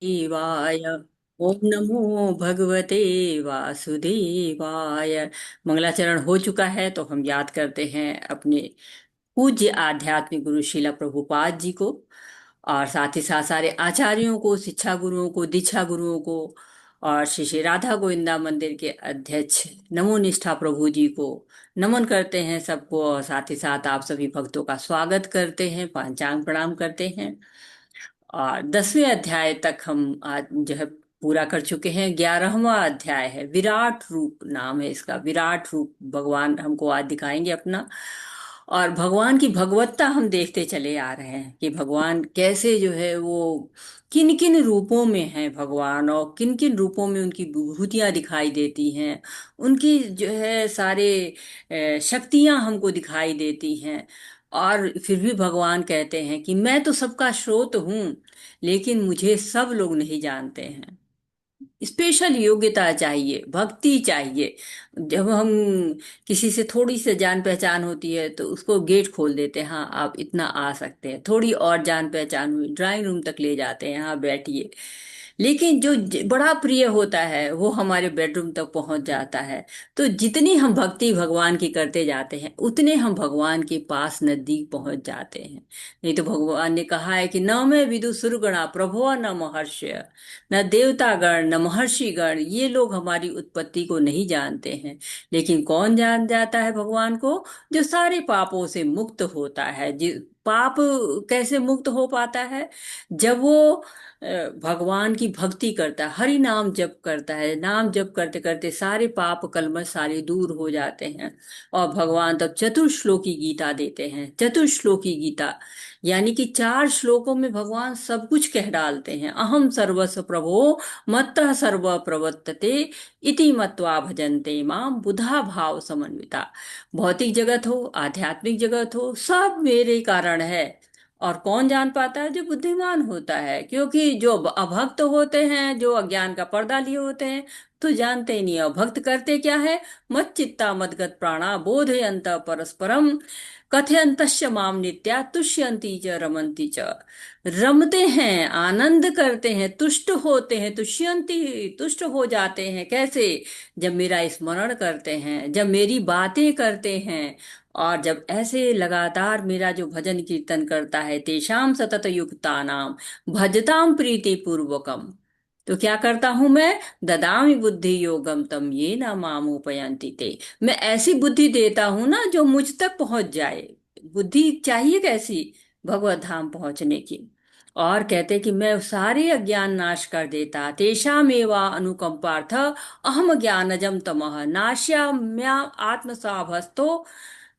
देवाय। ओम नमो भगवते वासुदेवाय। मंगलाचरण हो चुका है तो हम याद करते हैं अपने पूज्य आध्यात्मिक गुरु शिला प्रभुपाद जी को, और साथ ही साथ सारे आचार्यों को, शिक्षा गुरुओं को, दीक्षा गुरुओं को, और श्री श्री राधा गोविंदा मंदिर के अध्यक्ष नमो निष्ठा प्रभु जी को नमन करते हैं सबको। और साथ ही साथ आप सभी भक्तों का स्वागत करते हैं, पांचांग प्रणाम करते हैं। और 10वें अध्याय तक हम आज जो है पूरा कर चुके हैं। 11वां अध्याय है, विराट रूप नाम है इसका। विराट रूप भगवान हमको आज दिखाएंगे अपना। और भगवान की भगवत्ता हम देखते चले आ रहे हैं कि भगवान कैसे जो है वो किन किन रूपों में है भगवान, और किन किन रूपों में उनकी विभूतियां दिखाई देती हैं। उनकी जो है सारे शक्तियां हमको दिखाई देती हैं। और फिर भी भगवान कहते हैं कि मैं तो सबका स्रोत हूं, लेकिन मुझे सब लोग नहीं जानते हैं। स्पेशल योग्यता चाहिए, भक्ति चाहिए। जब हम किसी से थोड़ी सी जान पहचान होती है तो उसको गेट खोल देते हैं, हाँ आप इतना आ सकते हैं। थोड़ी और जान पहचान हुई, ड्राइंग रूम तक ले जाते हैं, हाँ बैठिए। लेकिन जो बड़ा प्रिय होता है वो हमारे बेडरूम तक पहुंच जाता है। तो जितनी हम भक्ति भगवान की करते जाते हैं उतने हम भगवान के पास नजदीक पहुंच जाते हैं। नहीं तो भगवान ने कहा है कि न मैं विदु सुरगणा प्रभो न महर्षि, न देवतागण न महर्षिगण, ये लोग हमारी उत्पत्ति को नहीं जानते हैं। लेकिन कौन जान जाता है भगवान को? जो सारे पापों से मुक्त होता है। पाप कैसे मुक्त हो पाता है? जब वो भगवान की भक्ति करता है, हरि नाम जप करता है। नाम जप करते करते सारे पाप कलमश सारे दूर हो जाते हैं। और भगवान तब चतुर्श्लोकी गीता देते हैं। चतुर्श्लोकी गीता यानी कि 4 श्लोकों में भगवान सब कुछ कह डालते हैं। अहम सर्वस्व प्रभो मत्तः सर्व प्रवर्तते इति मत्वा भजन्ते माम बुधा भाव समन्विता। भौतिक जगत हो, आध्यात्मिक जगत हो, सब मेरे कारण है। और कौन जान पाता है? जो बुद्धिमान होता है। क्योंकि जो अभक्त होते हैं, जो अज्ञान का पर्दा लिए होते हैं, तो जानते ही नहीं। अभक्त करते क्या है? मत चित्ता मदगत प्राणा बोधयंत परस्परम कथयंतश्च माम नित्या तुष्यंती च रमंती च। रमते हैं, आनंद करते हैं, तुष्ट होते हैं। तुष्यंती, तुष्ट हो जाते हैं कैसे? जब मेरा स्मरण करते हैं, जब मेरी बातें करते हैं, और जब ऐसे लगातार मेरा जो भजन कीर्तन करता है। तेषाम सतत युक्ता नाम भजताम प्रीति पूर्वकम। तो क्या करता हूं मैं? ददामि बुद्धि योगम तम ये न मामुपयंति ते। मैं ऐसी बुद्धि देता हूं ना जो मुझ तक पहुंच जाए। बुद्धि चाहिए कैसी? भगवत धाम पहुंचने की। और कहते कि मैं सारे अज्ञान नाश कर देता। तेषामेवा अनुकंपार्थ अहम ज्ञानजम तमः नाश्याम्या आत्मसाभस्तो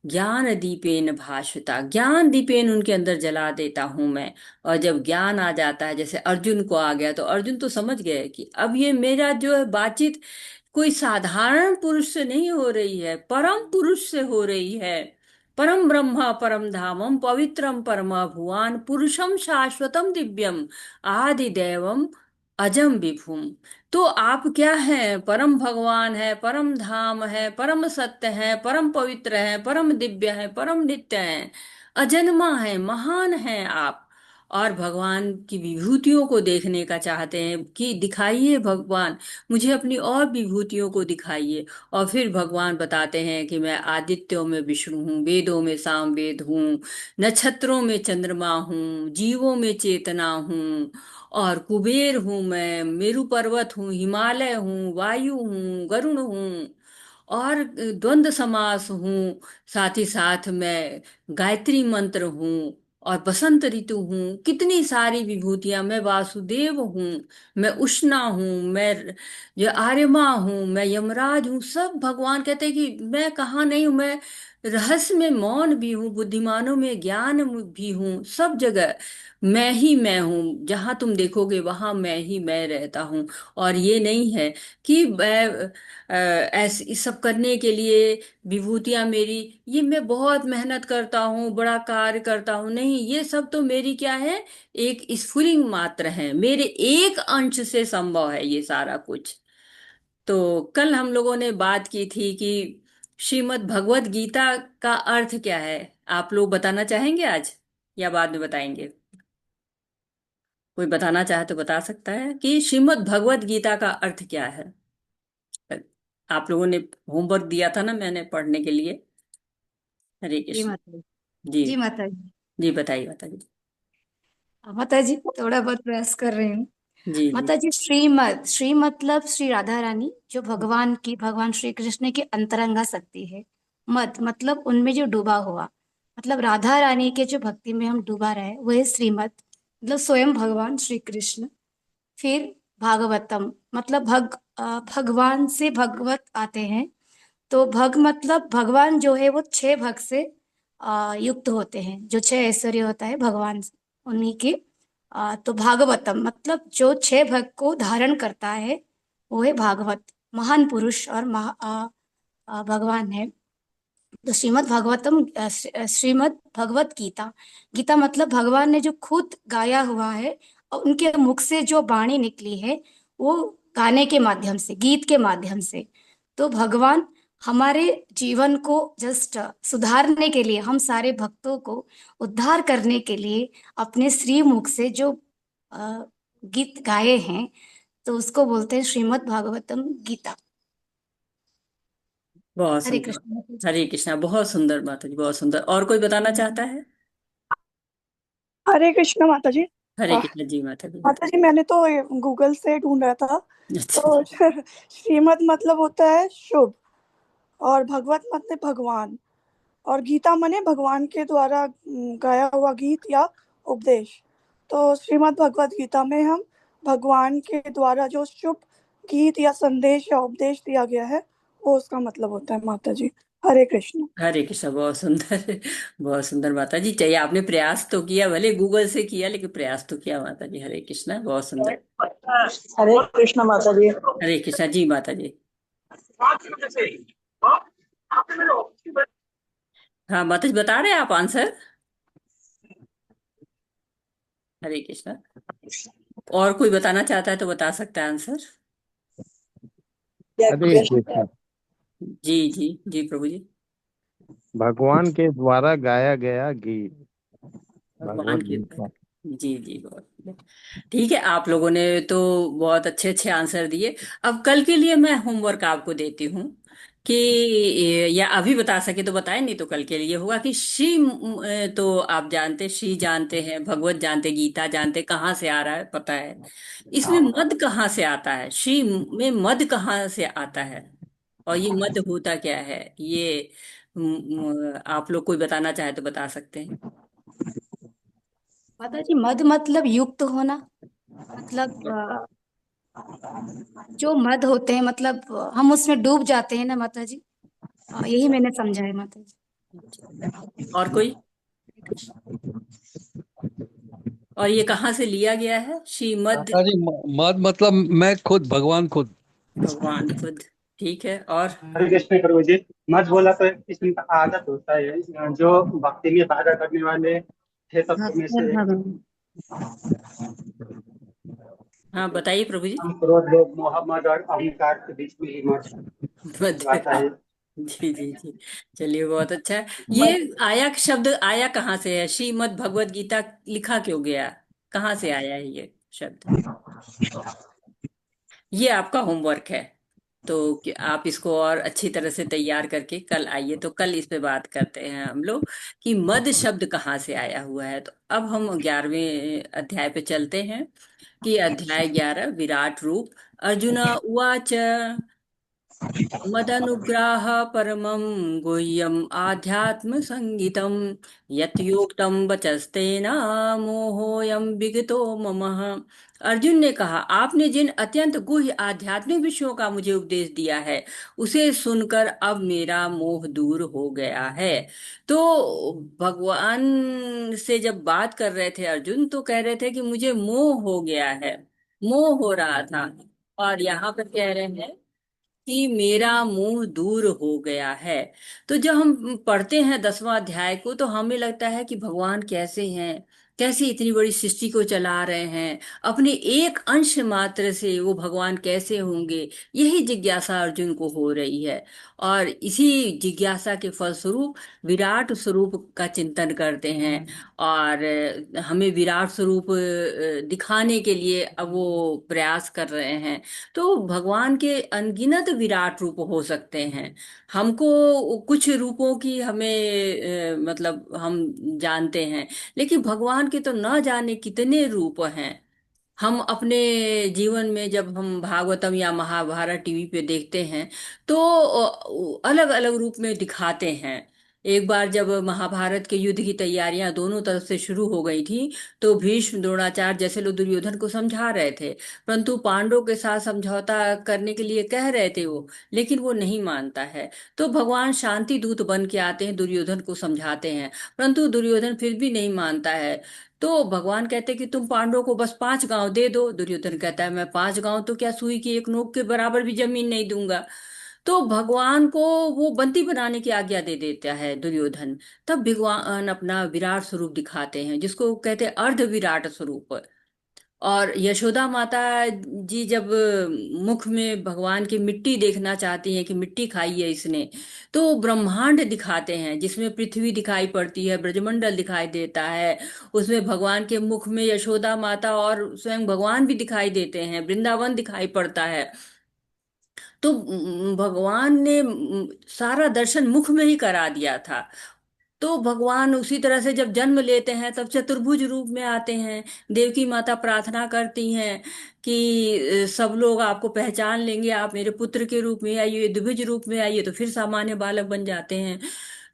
ज्ञान दीपेन भाषिता। ज्ञान दीपेन उनके अंदर जला देता हूं मैं। और जब ज्ञान आ जाता है, जैसे अर्जुन को आ गया, तो अर्जुन तो समझ गए कि अब ये मेरा जो है बातचीत कोई साधारण पुरुष से नहीं हो रही है, परम पुरुष से हो रही है। परम ब्रह्म परम धामम पवित्रम परम भुवान पुरुषम शाश्वतम दिव्यम आदि दैवम अजम विभुम। तो आप क्या हैं? परम भगवान है, परम धाम है, परम सत्य है, परम पवित्र है, परम दिव्य है, परम नित्य है, अजन्मा है, महान है आप। और भगवान की विभूतियों को देखने का चाहते हैं कि दिखाइए भगवान, मुझे अपनी और विभूतियों को दिखाइए। और फिर भगवान बताते हैं कि मैं आदित्यों में विष्णु हूँ, वेदों में सामवेद हूँ, नक्षत्रों में चंद्रमा हूँ, जीवों में चेतना हूँ, और कुबेर हूँ, मैं मेरु पर्वत हूँ, हिमालय हूँ, वायु हूँ, गरुण हूँ, और द्वंद्व समास हूँ। साथ ही साथ मैं गायत्री मंत्र हूँ, और बसंत ऋतु हूँ। कितनी सारी विभूतियां। मैं वासुदेव हूँ, मैं उष्णा हूँ, मैं जो आर्यमा हूँ, मैं यमराज हूँ। सब भगवान कहते हैं कि मैं कहाँ नहीं हूँ। मैं रहस्य में मौन भी हूँ, बुद्धिमानों में ज्ञान भी हूँ, सब जगह मैं ही मैं हूँ। जहां तुम देखोगे वहां मैं ही मैं रहता हूँ। और ये नहीं है कि मैं ऐसे इस सब करने के लिए विभूतियां मेरी, ये मैं बहुत मेहनत करता हूँ, बड़ा कार्य करता हूँ, नहीं। ये सब तो मेरी क्या है? एक स्फुलिंग मात्र है, मेरे एक अंश से संभव है ये सारा कुछ। तो कल हम लोगों ने बात की थी कि श्रीमद् भगवत गीता का अर्थ क्या है। आप लोग बताना चाहेंगे आज, या बाद में बताएंगे? कोई बताना चाहे तो बता सकता है कि श्रीमद् भगवत गीता का अर्थ क्या है? आप लोगों ने होमवर्क दिया था ना मैंने पढ़ने के लिए। हरे जी कृष्ण। माता जी। जी। जी माता जी। जी बताइए माता जी। माता जी थोड़ा बहुत प्रयास कर रही हूँ। जी जी। माता जी, श्रीमत, श्री मतलब श्री राधा रानी, जो भगवान की, भगवान श्री कृष्ण की अंतरंगा शक्ति है। मत मतलब उनमें जो डूबा हुआ, मतलब राधा रानी के जो भक्ति में हम डूबा रहे, वही श्रीमत, मतलब स्वयं भगवान श्री कृष्ण। फिर भागवतम मतलब भगवान से भगवत आते हैं। तो भग मतलब भगवान जो है वो छह भग से युक्त होते हैं, जो छह ऐश्वर्य होता है भगवान उन्हीं के। तो भागवतम मतलब जो छह भग को धारण करता है, वो है भागवत, महान पुरुष और भगवान है। तो श्रीमद् भागवतम, श्रीमद् भगवत गीता, गीता मतलब भगवान ने जो खुद गाया हुआ है, और उनके मुख से जो वाणी निकली है, वो गाने के माध्यम से, गीत के माध्यम से। तो भगवान हमारे जीवन को जस्ट सुधारने के लिए, हम सारे भक्तों को उद्धार करने के लिए अपने श्री मुख से जो अ, गीत गाए हैं, तो उसको बोलते हैं श्रीमद् भागवतम गीता। बहुत हरे सुंदर। कृष्ण। हरे कृष्णा, बहुत सुंदर माता जी, बहुत सुंदर। और कोई बताना चाहता है? हरे कृष्ण माता जी। हरे कृष्णा जी माता जी माता बताइए। जी, मैंने तो गूगल से ढूंढा था। अच्छा। तो श्रीमद मतलब होता है शुभ, और भगवत मतलब भगवान, और गीता माने भगवान के द्वारा गाया हुआ गीत या उपदेश। तो श्रीमद् भगवत गीता में हम भगवान के द्वारा जो शुभ गीत या संदेश या उपदेश दिया गया है, वो उसका मतलब होता है माता जी। हरे कृष्ण। हरे कृष्णा, बहुत सुंदर। बहुत सुंदर माता जी। चाहिए आपने प्रयास तो किया, भले गूगल से किया लेकिन प्रयास तो किया माता जी। हरे कृष्णा, बहुत सुंदर। हरे कृष्ण माता जी। हरे कृष्णा जी माता जी। हाँ माता जी, बता रहे हैं आप आंसर। हरे कृष्णा। और कोई बताना चाहता है तो बता सकता है आंसर। हरे कृष्ण। जी जी जी प्रभु जी। भगवान के द्वारा गाया गया गीत, भगवान भगवत की। गीता। जी जी, बहुत ठीक है। आप लोगों ने तो बहुत अच्छे अच्छे आंसर दिए। अब कल के लिए मैं होमवर्क आपको देती हूँ कि, या अभी बता सके तो बताएं, नहीं तो कल के लिए होगा कि तो आप जानते, श्री जानते हैं, भगवत जानते, गीता जानते, कहाँ से आ रहा है पता है। इसमें मद कहाँ से आता है? श्री में मद कहाँ से आता है? और ये मद होता क्या है ये? आप लोग कोई बताना चाहे तो बता सकते हैं। माता जी, मद मतलब युक्त होना, मतलब जो मद होते हैं, मतलब हम उसमें डूब जाते हैं ना माता जी। यही मैंने समझा है माता जी। और कोई? और ये कहाँ से लिया गया है श्रीमद? माता जी, मद मतलब मैं खुद, भगवान खुद। भगवान खुद। ठीक है। और? हरे कृष्ण प्रभु जी। मत बोला तो एक किस्म का आदत होता है, जो भक्ति में बाधा करने वाले छह तत्वों में भक्त और से एक है। भगवान। हाँ बताइए प्रभु जी। हम क्रोध लोभ मोह मद और अहंकार के बीच में ही मत मद। आता है। जी जी जी। चलिए, बहुत अच्छा है। ये आया शब्द आया कहाँ से है? श्रीमद् भगवत गीता लिखा क्यों गया? कहाँ से आया है ये शब्द? ये आपका होमवर्क है। तो आप इसको और अच्छी तरह से तैयार करके कल आइए, तो कल इस पे बात करते हैं हम लोग कि मद शब्द कहाँ से आया हुआ है। तो अब हम 11वें अध्याय पे चलते हैं कि अध्याय 11, विराट रूप। अर्जुना उवाच मदनुग्राह परमं गुह्यम् आध्यात्म संगीतम यत् योक्तम वचस्तेन मोहोऽयं विगतो मम। अर्जुन ने कहा, आपने जिन अत्यंत गुह्य आध्यात्मिक विषयों का मुझे उपदेश दिया है, उसे सुनकर अब मेरा मोह दूर हो गया है। तो भगवान से जब बात कर रहे थे अर्जुन, तो कह रहे थे कि मुझे मोह हो गया है, मोह हो रहा था। और यहाँ पर कह रहे हैं कि मेरा मुंह दूर हो गया है। तो जब हम पढ़ते हैं 10वां अध्याय को, तो हमें लगता है कि भगवान कैसे हैं, कैसे इतनी बड़ी सृष्टि को चला रहे हैं, अपने एक अंश मात्र से वो भगवान कैसे होंगे, यही जिज्ञासा अर्जुन को हो रही है। और इसी जिज्ञासा के फलस्वरूप विराट स्वरूप का चिंतन करते हैं। और हमें विराट स्वरूप दिखाने के लिए अब वो प्रयास कर रहे हैं। तो भगवान के अनगिनत विराट रूप हो सकते हैं। हमको कुछ रूपों की हमें मतलब हम जानते हैं, लेकिन भगवान के तो न जाने कितने रूप हैं। हम अपने जीवन में जब हम भागवतम या महाभारत टीवी पे देखते हैं तो अलग अलग रूप में दिखाते हैं। एक बार जब महाभारत के युद्ध की तैयारियां दोनों तरफ से शुरू हो गई थी, तो भीष्म द्रोणाचार्य जैसे लोग दुर्योधन को समझा रहे थे, परंतु पांडवों के साथ समझौता करने के लिए कह रहे थे वो, लेकिन वो नहीं मानता है। तो भगवान शांति दूत बन के आते हैं, दुर्योधन को समझाते हैं, परंतु दुर्योधन फिर भी नहीं मानता है। तो भगवान कहते कि तुम पांडवों को बस 5 गांव दे दो। दुर्योधन कहता है मैं 5 गांव तो क्या, सुई की एक नोक के बराबर भी जमीन नहीं दूंगा। तो भगवान को वो बंदी बनाने की आज्ञा दे देता है दुर्योधन। तब भगवान अपना विराट स्वरूप दिखाते हैं, जिसको कहते हैं अर्ध विराट स्वरूप। और यशोदा माता जी जब मुख में भगवान की मिट्टी देखना चाहती हैं कि मिट्टी खाई है इसने, तो ब्रह्मांड दिखाते हैं, जिसमें पृथ्वी दिखाई पड़ती है, ब्रजमंडल दिखाई देता है। उसमें भगवान के मुख में यशोदा माता और स्वयं भगवान भी दिखाई देते हैं, वृंदावन दिखाई पड़ता है। तो भगवान ने सारा दर्शन मुख में ही करा दिया था। तो भगवान उसी तरह से जब जन्म लेते हैं तब चतुर्भुज रूप में आते हैं। देवकी माता प्रार्थना करती हैं कि सब लोग आपको पहचान लेंगे, आप मेरे पुत्र के रूप में आइए, द्विभुज रूप में आइए, तो फिर सामान्य बालक बन जाते हैं।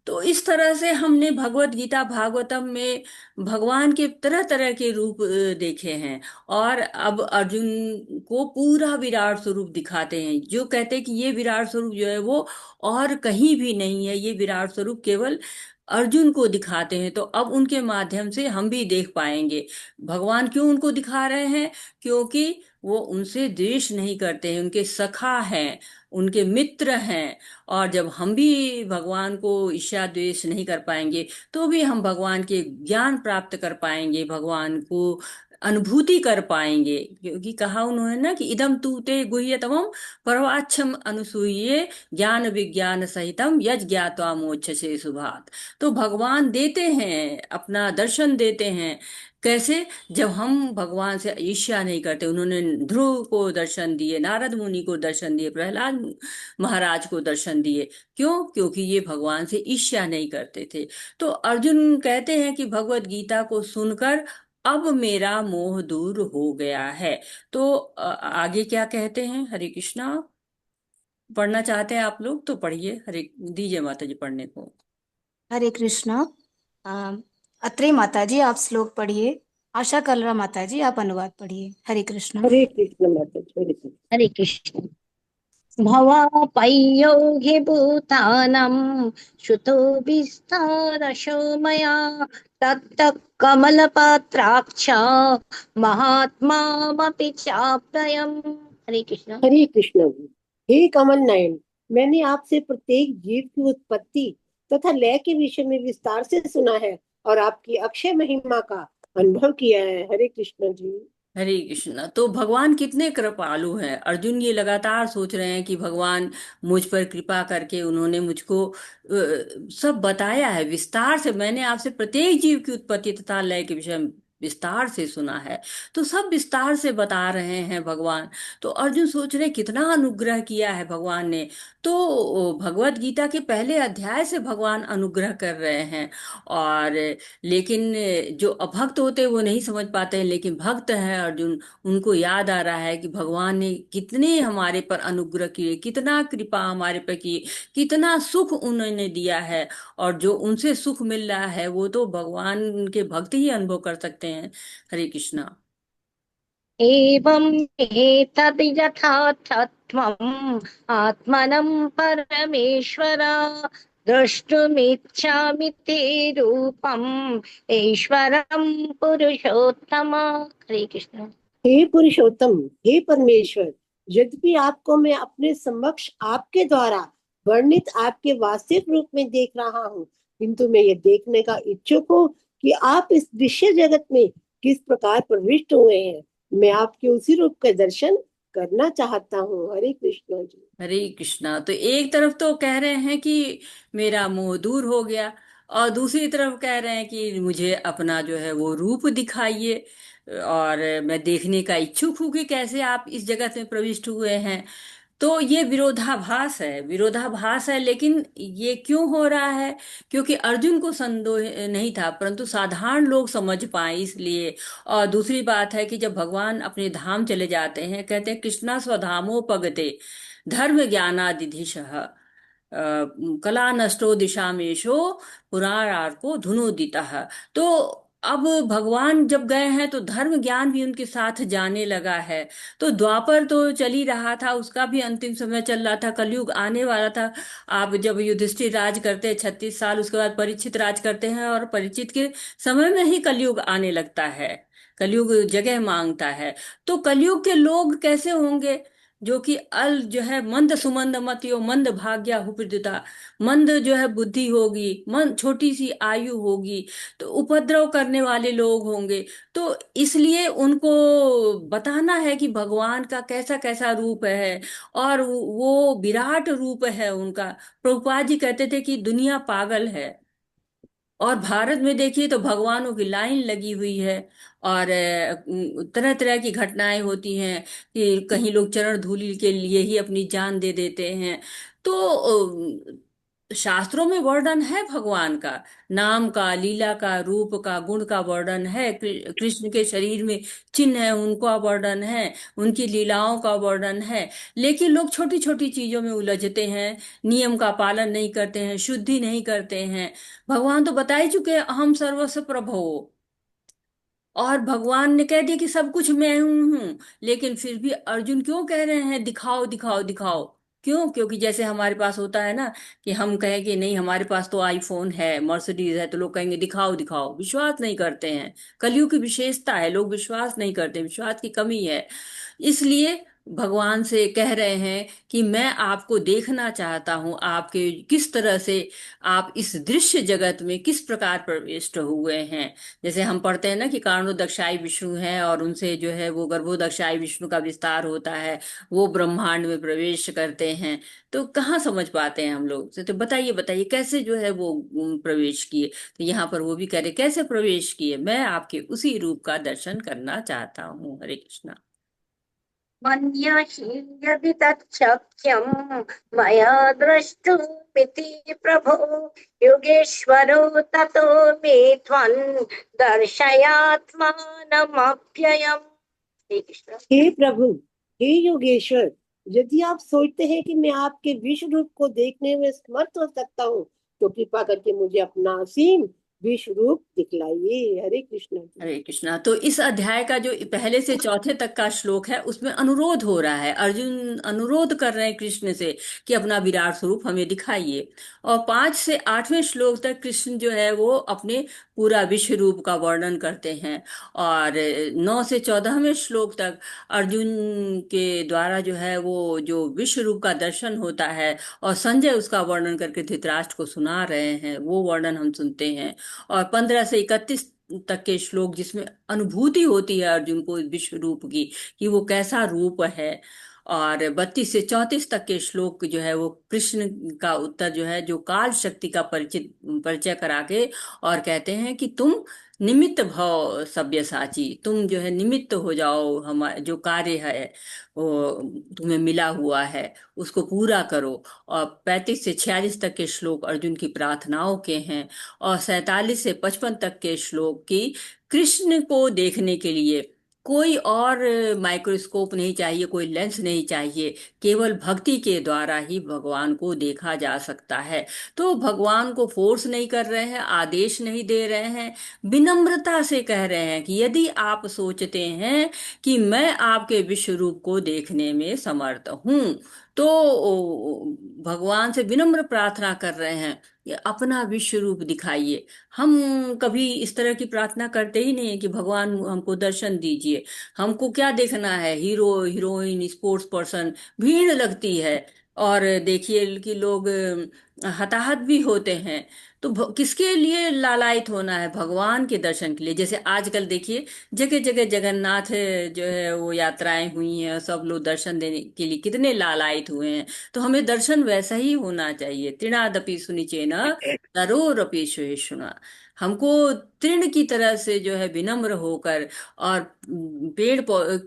तो इस तरह से हमने भगवत गीता भागवतम में भगवान के तरह तरह के रूप देखे हैं। और अब अर्जुन को पूरा विराट स्वरूप दिखाते हैं, जो कहते हैं कि ये विराट स्वरूप जो है वो और कहीं भी नहीं है, ये विराट स्वरूप केवल अर्जुन को दिखाते हैं। तो अब उनके माध्यम से हम भी देख पाएंगे भगवान क्यों उनको दिखा रहे हैं। क्योंकि वो उनसे द्वेष नहीं करते हैं, उनके सखा हैं, उनके मित्र हैं। और जब हम भी भगवान को ईर्ष्या द्वेष नहीं कर पाएंगे, तो भी हम भगवान के ज्ञान प्राप्त कर पाएंगे, भगवान को अनुभूति कर पाएंगे। क्योंकि कहा उन्होंने ना कि इदम तू ते गुह्यतमम परवाच्छम अनुसूये ज्ञान विज्ञान सहितम यज ज्ञात्वा मोक्षसे शुभात्। तो भगवान देते हैं, अपना दर्शन देते हैं। कैसे? जब हम भगवान से ईर्ष्या नहीं करते। उन्होंने ध्रुव को दर्शन दिए, नारद मुनि को दर्शन दिए, प्रहलाद महाराज को दर्शन दिए। क्यों? क्योंकि ये भगवान से ईर्ष्या नहीं करते थे। तो अर्जुन कहते हैं कि भगवत गीता को सुनकर अब मेरा मोह दूर हो गया है। तो आगे क्या कहते हैं? हरे कृष्णा। पढ़ना चाहते हैं आप लोग तो पढ़िए, हरे दीजिए माता जी पढ़ने को। हरे कृष्णा। अत्रे माता जी आप श्लोक पढ़िए। आशा कलरा माता जी आप अनुवाद पढ़िए। हरे कृष्णा। हरे कृष्ण माता जी, हरे कृष्ण। हरे कृष्ण। भवापय्यो हि भूतानं श्रुतो विस्तारशो मया तत्तः कमलपत्राक्ष महात्मामपि चाप्ययम्। हरे कृष्ण। हरे कृष्ण। हे कमल नयन, मैंने आपसे प्रत्येक जीव की उत्पत्ति तथा लय के विषय में विस्तार से सुना है और आपकी अक्षय महिमा का अनुभव किया है। हरे कृष्ण जी। हरे कृष्ण। तो भगवान कितने कृपालु हैं। अर्जुन ये लगातार सोच रहे हैं कि भगवान मुझ पर कृपा करके उन्होंने मुझको सब बताया है विस्तार से। मैंने आपसे प्रत्येक जीव की उत्पत्ति तथा लय के विषय में विस्तार से सुना है, तो सब विस्तार से बता रहे हैं भगवान। तो अर्जुन सोच रहे कितना अनुग्रह किया है भगवान ने। तो भगवत गीता के पहले अध्याय से भगवान अनुग्रह कर रहे हैं। और लेकिन जो अभक्त होते हैं वो नहीं समझ पाते हैं, लेकिन भक्त हैं अर्जुन, उनको याद आ रहा है कि भगवान ने कितने हमारे पर अनुग्रह किए, कितना कृपा हमारे पर की, कितना सुख उन्होंने दिया है। और जो उनसे सुख मिल रहा है वो तो भगवान के भक्त ही अनुभव कर सकते हैं। हरे कृष्णा। एवं एतद् यथार्थत्वम् आत्मनं परमेश्वर द्रष्टुमिच्छामि ते रूपम् ऐश्वरं पुरुषोत्तम। हरे कृष्ण। हे पुरुषोत्तम, हे परमेश्वर, यद्यपि आपको मैं अपने समक्ष आपके द्वारा वर्णित आपके वास्तविक रूप में देख रहा हूँ, किंतु मैं ये देखने का इच्छुक हूँ कि आप इस दृश्य जगत में किस प्रकार प्रविष्ट हुए हैं। मैं आपके उसी रूप का दर्शन करना चाहता हूँ। हरे कृष्णा जी। हरे कृष्णा। तो एक तरफ तो कह रहे हैं कि मेरा मोह दूर हो गया, और दूसरी तरफ कह रहे हैं कि मुझे अपना जो है वो रूप दिखाइए, और मैं देखने का इच्छुक हूं कि कैसे आप इस जगत में प्रविष्ट हुए हैं। तो ये विरोधाभास है, विरोधाभास है। लेकिन ये क्यों हो रहा है? क्योंकि अर्जुन को संदेह नहीं था, परंतु साधारण लोग समझ पाए इसलिए। और दूसरी बात है कि जब भगवान अपने धाम चले जाते हैं, कहते हैं कृष्णा स्वधामोपगते धर्म ज्ञानादिधिशः कला नष्टो दिशामेशो पुराणार्को धुनोदितः। तो अब भगवान जब गए हैं तो धर्म ज्ञान भी उनके साथ जाने लगा है। तो द्वापर तो चल ही रहा था, उसका भी अंतिम समय चल रहा था, कलयुग आने वाला था। आप जब युधिष्ठिर राज करते हैं 36 साल, उसके बाद परीक्षित राज करते हैं, और परीक्षित के समय में ही कलयुग आने लगता है, कलयुग जगह मांगता है। तो कलयुग के लोग कैसे होंगे? जो कि अल जो है मंद सुमंद मतियो मंद भाग्या हुपिता, मंद जो है बुद्धि होगी, मन छोटी सी आयु होगी, तो उपद्रव करने वाले लोग होंगे। तो इसलिए उनको बताना है कि भगवान का कैसा कैसा रूप है, और वो विराट रूप है उनका। प्रभुपाद जी कहते थे कि दुनिया पागल है, और भारत में देखिए तो भगवानों की लाइन लगी हुई है, और तरह तरह की घटनाएं होती हैं कि कहीं लोग चरण धूलि के लिए ही अपनी जान दे देते हैं। तो शास्त्रों में वर्णन है भगवान का, नाम का, लीला का, रूप का, गुण का वर्णन है। कृष्ण के शरीर में चिन्ह है, उनका वर्णन है, उनकी लीलाओं का वर्णन है। लेकिन लोग छोटी छोटी चीजों में उलझते हैं, नियम का पालन नहीं करते हैं, शुद्धि नहीं करते हैं। भगवान तो बता ही चुके हैं, अहम सर्वस्व प्रभो। और भगवान ने कह दिया कि सब कुछ मैं हूं। लेकिन फिर भी अर्जुन क्यों कह रहे हैं दिखाओ दिखाओ दिखाओ? क्यों? क्योंकि जैसे हमारे पास होता है ना, कि हम कहें कि नहीं हमारे पास तो आईफोन है, मर्सिडीज है, तो लोग कहेंगे दिखाओ दिखाओ, विश्वास नहीं करते हैं। कलयुग की विशेषता है, लोग विश्वास नहीं करते, विश्वास की कमी है। इसलिए भगवान से कह रहे हैं कि मैं आपको देखना चाहता हूं, आपके किस तरह से आप इस दृश्य जगत में किस प्रकार प्रविष्ट हुए हैं। जैसे हम पढ़ते हैं ना कि कारणोदक्षाई विष्णु है, और उनसे जो है वो गर्भोदक्षाई विष्णु का विस्तार होता है, वो ब्रह्मांड में प्रवेश करते हैं। तो कहाँ समझ पाते हैं हम लोग? तो बताइए बताइए कैसे जो है वो प्रवेश किए। तो यहाँ पर वो भी कह रहे कैसे प्रवेश किए, मैं आपके उसी रूप का दर्शन करना चाहता हूँ। हरे कृष्णा। मन्यहि यदि तच्छक्यं मया द्रष्टुमिति प्रभो योगेश्वरो ततो मे त्वं दर्शयात्मानमव्ययम्। श्री कृष्ण। हे प्रभु, हे योगेश्वर, यदि आप सोचते हैं कि मैं आपके विश्व रूप को देखने में समर्थ हो सकता हूँ, तो कृपा करके मुझे अपना असीम विश्व रूप दिखलाइए। हरे कृष्ण जी। हरे कृष्णा। तो इस अध्याय का जो पहले से चौथे तक का श्लोक है, उसमें अनुरोध हो रहा है, अर्जुन अनुरोध कर रहे हैं कृष्ण से कि अपना विराट स्वरूप हमें दिखाइए। और 5 से 8वें श्लोक तक कृष्ण जो है वो अपने पूरा विश्व रूप का वर्णन करते हैं। और 9 से 14वें श्लोक तक अर्जुन के द्वारा जो है वो जो विश्व रूप का दर्शन होता है, और संजय उसका वर्णन करके धृतराष्ट्र को सुना रहे हैं, वो वर्णन हम सुनते हैं। और 15 से 31 तक के श्लोक जिसमें अनुभूति होती है अर्जुन को विश्व रूप की, कि वो कैसा रूप है। और 32 से 34 तक के श्लोक जो है वो कृष्ण का उत्तर जो है, जो काल शक्ति का परिचय करा के, और कहते हैं कि तुम निमित्त भव सब्यसाची, तुम जो है निमित्त हो जाओ, हमारे जो कार्य है वो तुम्हें मिला हुआ है उसको पूरा करो। और 35 से 46 तक के श्लोक अर्जुन की प्रार्थनाओं के हैं। और 47 से 55 तक के श्लोक की कृष्ण को देखने के लिए कोई और माइक्रोस्कोप नहीं चाहिए, कोई लेंस नहीं चाहिए, केवल भक्ति के द्वारा ही भगवान को देखा जा सकता है। तो भगवान को फोर्स नहीं कर रहे हैं, आदेश नहीं दे रहे हैं, विनम्रता से कह रहे हैं कि यदि आप सोचते हैं कि मैं आपके विश्व रूप को देखने में समर्थ हूं, तो भगवान से विनम्र प्रार्थना कर रहे हैं कि अपना विश्व रूप दिखाइए। हम कभी इस तरह की प्रार्थना करते ही नहीं कि भगवान हमको दर्शन दीजिए। हमको क्या देखना है? हीरो हीरोइन, स्पोर्ट्स पर्सन, भीड़ लगती है। और देखिए कि लोग हताहत भी होते हैं। तो किसके लिए लालायित होना है? भगवान के दर्शन के लिए। जैसे आजकल देखिए, जगह जगह जगन्नाथ जो है वो यात्राएं हुई हैं, और सब लोग दर्शन देने के लिए कितने लालायित हुए हैं। तो हमें दर्शन वैसा ही होना चाहिए। तृणादपि सुनिचेन नरोरपि सहिष्णुना। हमको तृण की तरह से जो है विनम्र होकर, और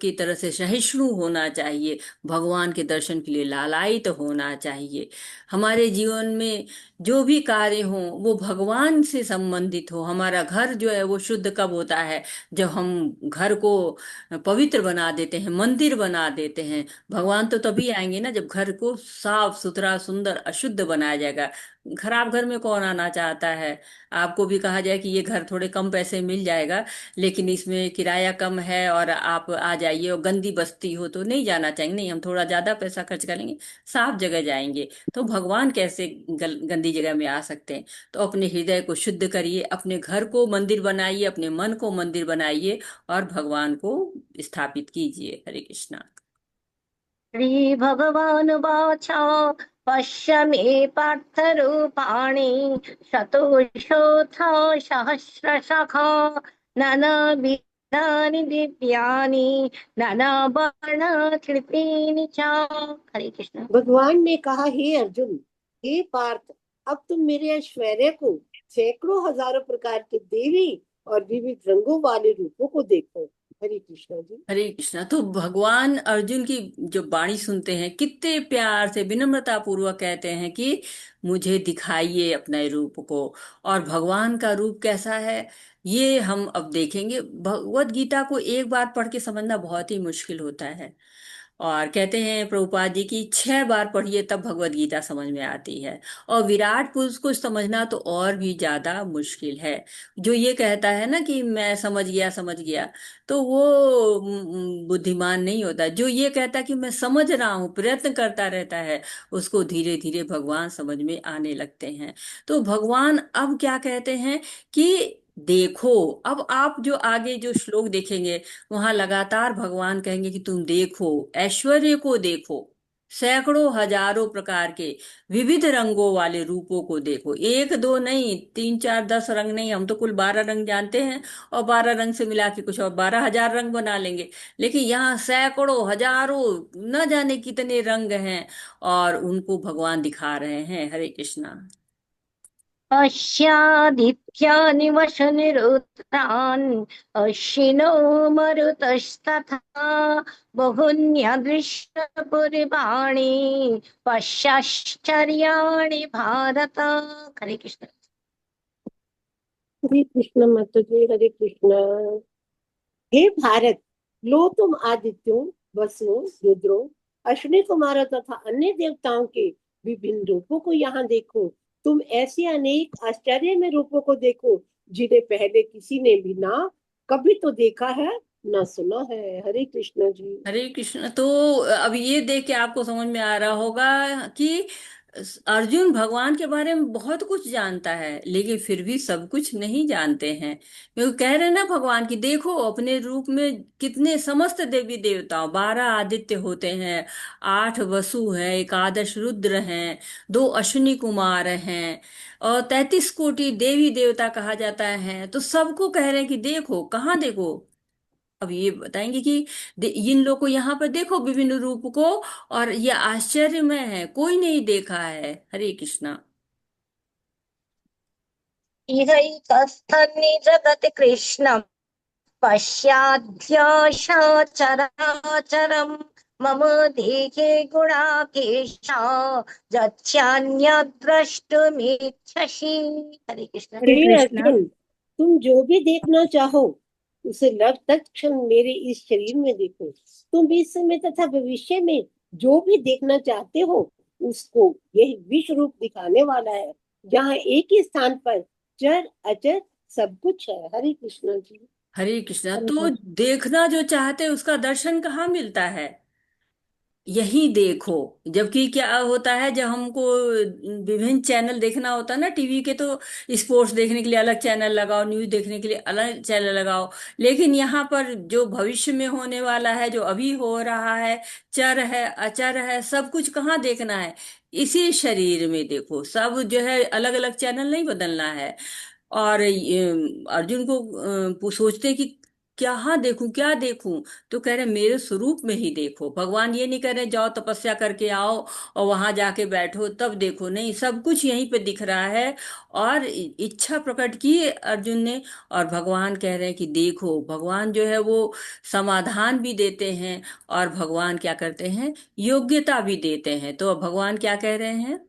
की तरह से सहिष्णु होना चाहिए। भगवान के दर्शन के लिए लालायित होना चाहिए। हमारे जीवन में जो भी कार्य हो वो भगवान से संबंधित हो। हमारा घर जो है वो शुद्ध कब होता है? जब हम घर को पवित्र बना देते हैं, मंदिर बना देते हैं। भगवान तो तभी आएंगे ना जब घर को साफ सुथरा सुंदर अशुद्ध बनाया जाएगा। खराब घर में कौन आना चाहता है? आपको भी कहा जाए कि ये घर थोड़े कम पैसे मिल जाएगा, लेकिन इसमें किराया कम है और आप आ जाइए, और गंदी बस्ती हो तो नहीं जाना चाहेंगे। नहीं, हम थोड़ा ज्यादा पैसा खर्च करेंगे, साफ जगह जाएंगे। तो भगवान कैसे गंदी जगह में आ सकते हैं? तो अपने हृदय को शुद्ध करिए, अपने घर को मंदिर बनाइए, अपने मन को मंदिर बनाइए, और भगवान को स्थापित कीजिए। हरे कृष्णा। श्री भगवान वाच पश्य मे पार्थ रूपाणि शतशोऽथ सहस्रशः नानाविधानि दिव्यानि नानावर्णकृतीनि च। हरे कृष्ण। भगवान ने कहा, हे अर्जुन, हे पार्थ, अब तुम मेरे ऐश्वर्य को, सैकड़ों हजारों प्रकार के देवी और विविध रंगों वाले रूपों को देखो। हरे कृष्णा जी। हरे कृष्णा। तो भगवान अर्जुन की जो वाणी सुनते हैं, कितने प्यार से विनम्रता पूर्वक कहते हैं कि मुझे दिखाइए अपने रूप को। और भगवान का रूप कैसा है, ये हम अब देखेंगे। भगवत गीता को एक बार पढ़ के समझना बहुत ही मुश्किल होता है। और कहते हैं प्रभुपाद जी की 6 बार पढ़िए तब भगवत गीता समझ में आती है। और विराट पुरुष को समझना तो और भी ज्यादा मुश्किल है। जो ये कहता है ना कि मैं समझ गया समझ गया, तो वो बुद्धिमान नहीं होता। जो ये कहता है कि मैं समझ रहा हूँ, प्रयत्न करता रहता है, उसको धीरे धीरे भगवान समझ में आने लगते हैं। तो भगवान अब क्या कहते हैं कि देखो। अब आप जो आगे जो श्लोक देखेंगे, वहां लगातार भगवान कहेंगे कि तुम देखो, ऐश्वर्य को देखो, सैकड़ों हजारों प्रकार के विविध रंगों वाले रूपों को देखो। एक दो नहीं, 3 4 10 रंग नहीं, हम तो कुल 12 रंग जानते हैं, और 12 रंग से मिला के कुछ और 12,000 रंग बना लेंगे। लेकिन यहाँ सैकड़ों हजारों न जाने कितने रंग हैं, और उनको भगवान दिखा रहे हैं। हरे कृष्णा। पश्यादित्यानि वशनिरुद्धान् अश्विनो मरुतस्तथा बहुन्यदृश्यपुरवाणि पश्याश्चर्याणि भारत। हरे कृष्ण। हरे कृष्ण माता जी। हरे कृष्ण। हे भारत, लो तुम आदित्यों, वसुओं, रुद्रों, अश्विनी कुमारों तथा अन्य देवताओं के विभिन्न रूपों को यहाँ देखो। तुम ऐसे अनेक आश्चर्य में रूपों को देखो जिन्हें पहले किसी ने भी ना कभी तो देखा है, ना सुना है। हरे कृष्ण जी। हरे कृष्ण। तो अब ये देख के आपको समझ में आ रहा होगा कि अर्जुन भगवान के बारे में बहुत कुछ जानता है, लेकिन फिर भी सब कुछ नहीं जानते हैं। क्योंकि कह रहे हैं ना भगवान की, देखो अपने रूप में कितने समस्त देवी देवताओं, 12 आदित्य होते हैं, 8 वसु हैं, एकादश रुद्र हैं, 2 अश्विनी कुमार हैं, और 33 कोटि देवी देवता कहा जाता है। तो सबको कह रहे हैं कि देखो, कहाँ देखो? अब ये बताएंगे कि इन लोग को यहाँ पर देखो विभिन्न रूप को, और ये आश्चर्य में है, कोई नहीं देखा है। हरे कृष्णा। इहैकस्थन्नि जगति कृष्णं पश्याद्य चराचरम् मम देहे गुणाकेश यच्चान्यद्द्रष्टुमिच्छसि। हरे कृष्ण। हरे हे कृष्णा। अर्जुन, तुम जो भी देखना चाहो उसे लग तत्क्षण मेरे इस शरीर में देखो। तुम इस समय तथा भविष्य में जो भी देखना चाहते हो उसको यह विश्व रूप दिखाने वाला है, जहाँ एक ही स्थान पर चर अचर सब कुछ है। हरे कृष्ण जी। हरे कृष्णा। हरे तो कृष्ण। देखना जो चाहते हैं उसका दर्शन कहाँ मिलता है? यही देखो। जबकि क्या होता है, जब हमको विभिन्न चैनल देखना होता है ना टीवी के, तो स्पोर्ट्स देखने के लिए अलग चैनल लगाओ, न्यूज देखने के लिए अलग चैनल लगाओ। लेकिन यहाँ पर जो भविष्य में होने वाला है, जो अभी हो रहा है, चर है अचर है, सब कुछ कहाँ देखना है? इसी शरीर में देखो। सब जो है अलग अलग चैनल नहीं बदलना है। और अर्जुन को सोचते हैं कि क्या देखूं क्या देखूं। तो कह रहे मेरे स्वरूप में ही देखो। भगवान ये नहीं कह रहे जाओ तपस्या करके आओ और वहां जाके बैठो तब देखो, नहीं, सब कुछ यहीं पे दिख रहा है। और इच्छा प्रकट की है अर्जुन ने। और भगवान कह रहे हैं कि देखो। भगवान जो है वो समाधान भी देते हैं, और भगवान क्या करते हैं, योग्यता भी देते हैं। तो अब भगवान क्या कह रहे हैं?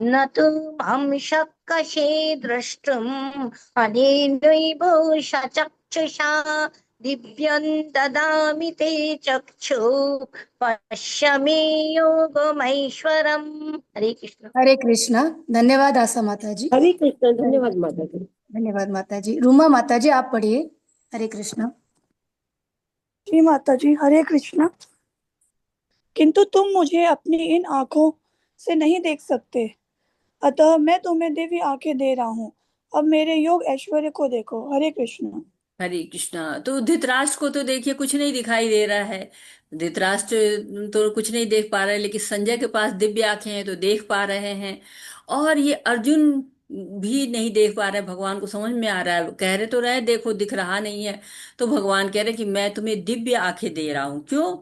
न तु मां शक्यसे द्रष्टुम् अनेनैव चक्षुषा दिव्यं ददामि ते चक्षु पश्य मे योगमैश्वरम्। हरे कृष्ण। हरे कृष्णा। धन्यवाद आशा माता जी। हरे कृष्ण। धन्यवाद माता जी। धन्यवाद माता जी। रूमा माता जी आप पढ़िए। हरे कृष्णा। जी माता जी, हरे कृष्णा। किंतु तुम मुझे अपनी इन आंखों से नहीं देख सकते, अतः मैं तुम्हें दिव्य आंखें दे रहा हूँ। अब मेरे योग ऐश्वर्य को देखो। हरे कृष्णा। हरे कृष्णा। तो धृतराष्ट्र को तो देखिए कुछ नहीं दिखाई दे रहा है। धृतराष्ट्र तो कुछ नहीं देख पा रहे, लेकिन संजय के पास दिव्य आंखें हैं तो देख पा रहे हैं। और ये अर्जुन भी नहीं देख पा रहे। भगवान को समझ में आ रहा है, कह रहे तो रहे देखो दिख रहा नहीं है। तो भगवान कह रहे कि मैं तुम्हें दिव्य आंखें दे रहा हूं। क्यों?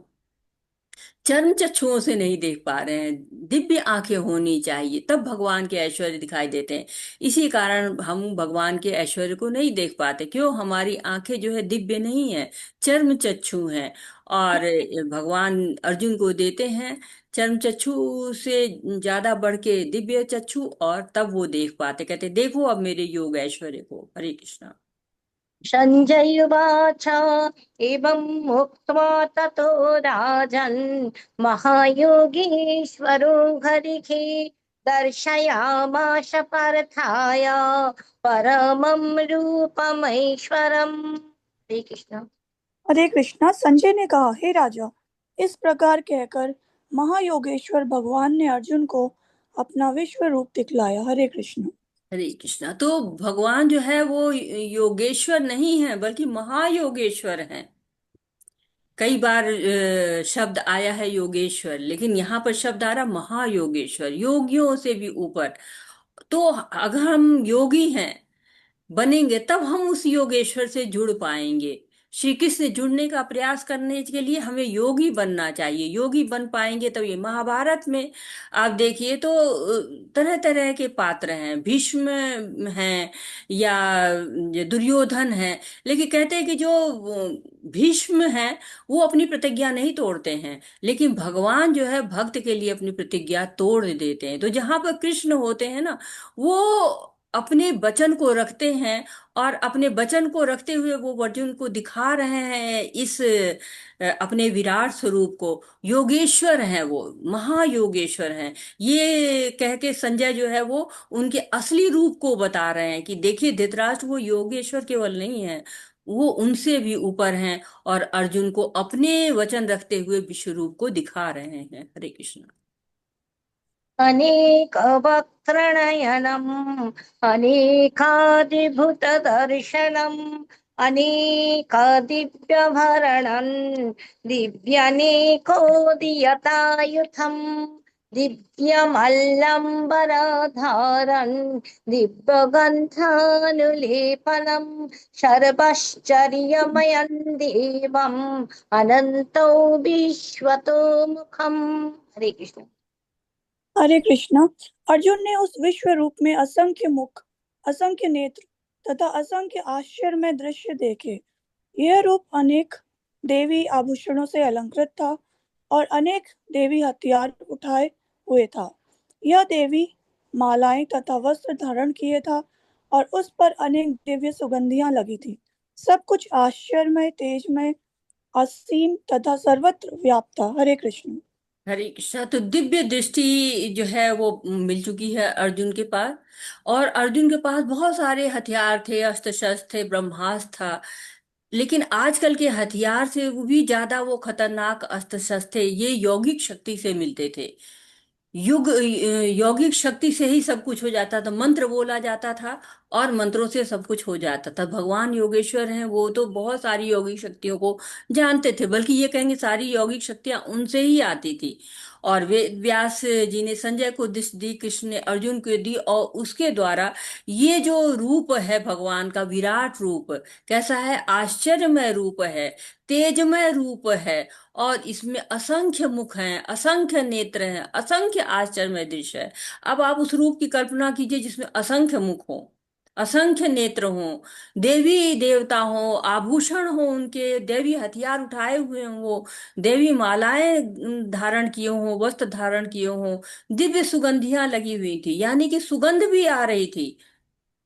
चर्म चक्षुओं से नहीं देख पा रहे हैं, दिव्य आंखें होनी चाहिए, तब भगवान के ऐश्वर्य दिखाई देते हैं। इसी कारण हम भगवान के ऐश्वर्य को नहीं देख पाते। क्यों? हमारी आंखें जो है दिव्य नहीं है, चर्म चक्षु हैं। और भगवान अर्जुन को देते हैं चर्म चक्षु से ज्यादा बढ़ के दिव्य चक्षु, और तब वो देख पाते। कहते देखो अब मेरे योग ऐश्वर्य को। हरे कृष्णा। सञ्जय उवाच एवम् उक्त्वा ततो राजन् महायोगीश्वरो हरिः दर्शयामास पार्थाय परमं रूपमैश्वरम्। हरे कृष्ण। हरे कृष्णा। संजय ने कहा, हे राजा, इस प्रकार कहकर महायोगेश्वर भगवान ने अर्जुन को अपना विश्व रूप दिखलाया। हरे कृष्ण। हरे कृष्णा। तो भगवान जो है वो योगेश्वर नहीं है, बल्कि महायोगेश्वर हैं। कई बार शब्द आया है योगेश्वर, लेकिन यहाँ पर शब्द आ रहा महायोगेश्वर, योगियों से भी ऊपर। तो अगर हम योगी हैं बनेंगे, तब हम उस योगेश्वर से जुड़ पाएंगे। श्री कृष्ण से जुड़ने का प्रयास करने के लिए हमें योगी बनना चाहिए। योगी बन पाएंगे तब। ये महाभारत में आप देखिए तो तरह तरह के पात्र हैं। भीष्म हैं या ये दुर्योधन है। लेकिन कहते हैं कि जो भीष्म हैं वो अपनी प्रतिज्ञा नहीं तोड़ते हैं, लेकिन भगवान जो है भक्त के लिए अपनी प्रतिज्ञा तोड़ देते हैं। तो जहां पर कृष्ण होते हैं ना, वो अपने वचन को रखते हैं। और अपने वचन को रखते हुए वो अर्जुन को दिखा रहे हैं इस अपने विराट स्वरूप को। योगेश्वर हैं वो, महायोगेश्वर हैं। ये कह के संजय जो है वो उनके असली रूप को बता रहे हैं कि देखिए धृतराष्ट्र वो योगेश्वर केवल नहीं है, वो उनसे भी ऊपर हैं। और अर्जुन को अपने वचन रखते हुए विश्व रूप को दिखा रहे हैं। हरे कृष्ण। अनेकवक्त्रनयनम् अनेकाद्भुतदर्शनम् अनेकदिव्यभरणम् दिव्यनेकोदियतायुधम् दिव्यमल्लम्बरधारम् दिव्यगन्धानुलेपनम् सर्वश्चर्यमयम् देवम् अनन्तौ विश्वतो मुखम्। हरे कृष्ण। हरे कृष्णा। अर्जुन ने उस विश्व रूप में असंख्य मुख, असंख्य नेत्र तथा असंख्य आश्चर्यमय दृश्य देखे। यह रूप अनेक देवी आभूषणों से अलंकृत था और अनेक देवी हथियार उठाए हुए था। यह देवी मालाएं तथा वस्त्र धारण किए था और उस पर अनेक दिव्य सुगंधियां लगी थी। सब कुछ आश्चर्यमय, तेजमय, असीम तथा सर्वत्र व्याप्त था। हरे कृष्ण। हरे कृष्णा। तो दिव्य दृष्टि जो है वो मिल चुकी है अर्जुन के पास। और अर्जुन के पास बहुत सारे हथियार थे, अस्त्र शस्त्र थे, ब्रह्मास्त्र था। लेकिन आजकल के हथियार से भी ज्यादा वो खतरनाक अस्त्र शस्त्र थे, ये यौगिक शक्ति से मिलते थे। यौगिक शक्ति से ही सब कुछ हो जाता था, मंत्र बोला जाता था और मंत्रों से सब कुछ हो जाता था। भगवान योगेश्वर हैं, वो तो बहुत सारी यौगिक शक्तियों को जानते थे, बल्कि ये कहेंगे सारी यौगिक शक्तियां उनसे ही आती थी। और वे व्यास जी ने संजय को दिश दी, कृष्ण ने अर्जुन को दी, और उसके द्वारा ये जो रूप है भगवान का, विराट रूप कैसा है, आश्चर्यमय रूप है, तेजमय रूप है, और इसमें असंख्य मुख हैं, असंख्य नेत्र हैं, असंख्य आश्चर्यमय दृश्य है। अब आप उस रूप की कल्पना कीजिए जिसमें असंख्य मुख हो, असंख्य नेत्र हों, देवी देवता हों, आभूषण हो, उनके देवी हथियार उठाए हुए हों, देवी मालाएं धारण किए हों, वस्त्र धारण किए हों, दिव्य सुगंधियां लगी हुई थी, यानी कि सुगंध भी आ रही थी।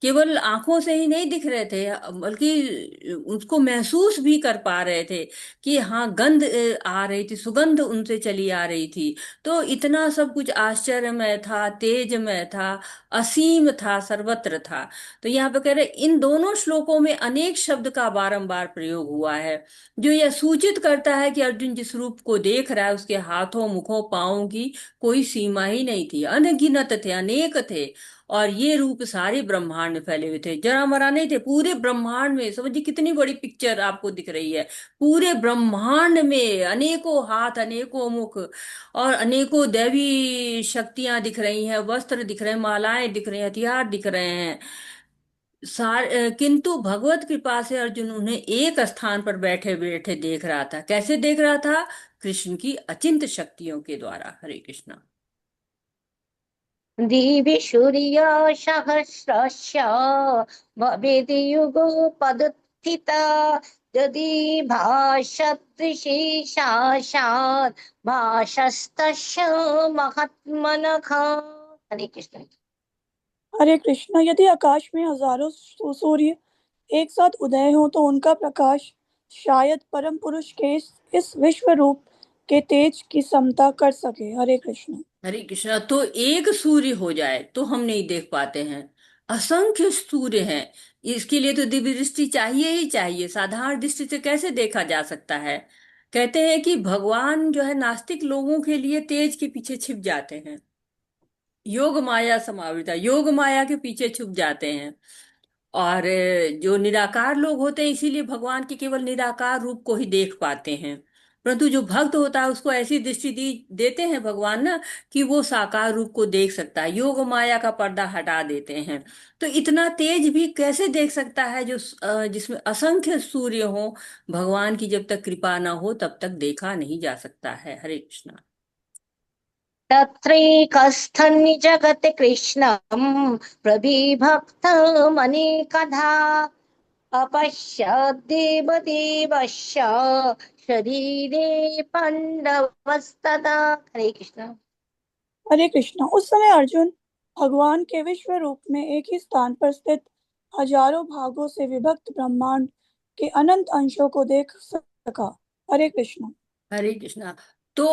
केवल आंखों से ही नहीं दिख रहे थे, बल्कि उसको महसूस भी कर पा रहे थे कि हाँ गंध आ रही थी, सुगंध उनसे चली आ रही थी। तो इतना सब कुछ आश्चर्यमय था, तेजमय था, असीम था, सर्वत्र था। तो यहाँ पे कह रहे इन दोनों श्लोकों में अनेक शब्द का बारंबार प्रयोग हुआ है, जो यह सूचित करता है कि अर्जुन जिस रूप को देख रहा है उसके हाथों, मुखों, पांवों की कोई सीमा ही नहीं थी, अनगिनत थे, अनेक थे। और ये रूप सारे ब्रह्मांड में फैले हुए थे, जरा मरा नहीं थे, पूरे ब्रह्मांड में। समझिए कितनी बड़ी पिक्चर आपको दिख रही है, पूरे ब्रह्मांड में अनेकों हाथ, अनेकों मुख और अनेकों दैवी शक्तियां दिख रही हैं, वस्त्र दिख रहे हैं, मालाएं दिख रही हैं, हथियार दिख रहे हैं। किंतु भगवत कृपा से अर्जुन उन्हें एक स्थान पर बैठे बैठे देख रहा था। कैसे देख रहा था? कृष्ण की अचिंत शक्तियों के द्वारा। हरे कृष्णा। दिवि सूर्य सहस्रस्य भवेद्युगपदुत्थिता यदि भाषदृशि साक्षात् भासस्तस्य महात्मनः। हरे कृष्ण। हरे कृष्णा। यदि आकाश में हजारों सूर्य एक साथ उदय हो तो उनका प्रकाश शायद परम पुरुष के इस विश्व रूप के तेज की समता कर सके। हरे कृष्ण। हरे कृष्णा। तो एक सूर्य हो जाए तो हम नहीं देख पाते हैं, असंख्य सूर्य हैं। इसके लिए तो दिव्य दृष्टि चाहिए ही चाहिए, साधारण दृष्टि से कैसे देखा जा सकता है? कहते हैं कि भगवान जो है नास्तिक लोगों के लिए तेज के पीछे छिप जाते हैं, योग माया समावृता, योग माया के पीछे छुप जाते हैं। और जो निराकार लोग होते हैं इसीलिए भगवान के केवल निराकार रूप को ही देख पाते हैं। परंतु जो भक्त होता है उसको ऐसी दृष्टि दी देते हैं भगवान ना, कि वो साकार रूप को देख सकता है, योग माया का पर्दा हटा देते हैं। तो इतना तेज भी कैसे देख सकता है जो जिसमें असंख्य सूर्य हो? भगवान की जब तक कृपा ना हो तब तक देखा नहीं जा सकता है। हरे कृष्णा। तत्रैकस्थन्निजगति कृष्णं प्रविभक्तमनेकधा अपश्यद्देवदेवस्य शरीरे पाण्डवस्तदा। हरे कृष्ण। हरे कृष्णा। उस समय अर्जुन भगवान के विश्व रूप में एक ही स्थान पर स्थित हजारों भागों से विभक्त ब्रह्मांड के अनंत अंशों को देख सका। हरे कृष्णा। हरे कृष्णा। तो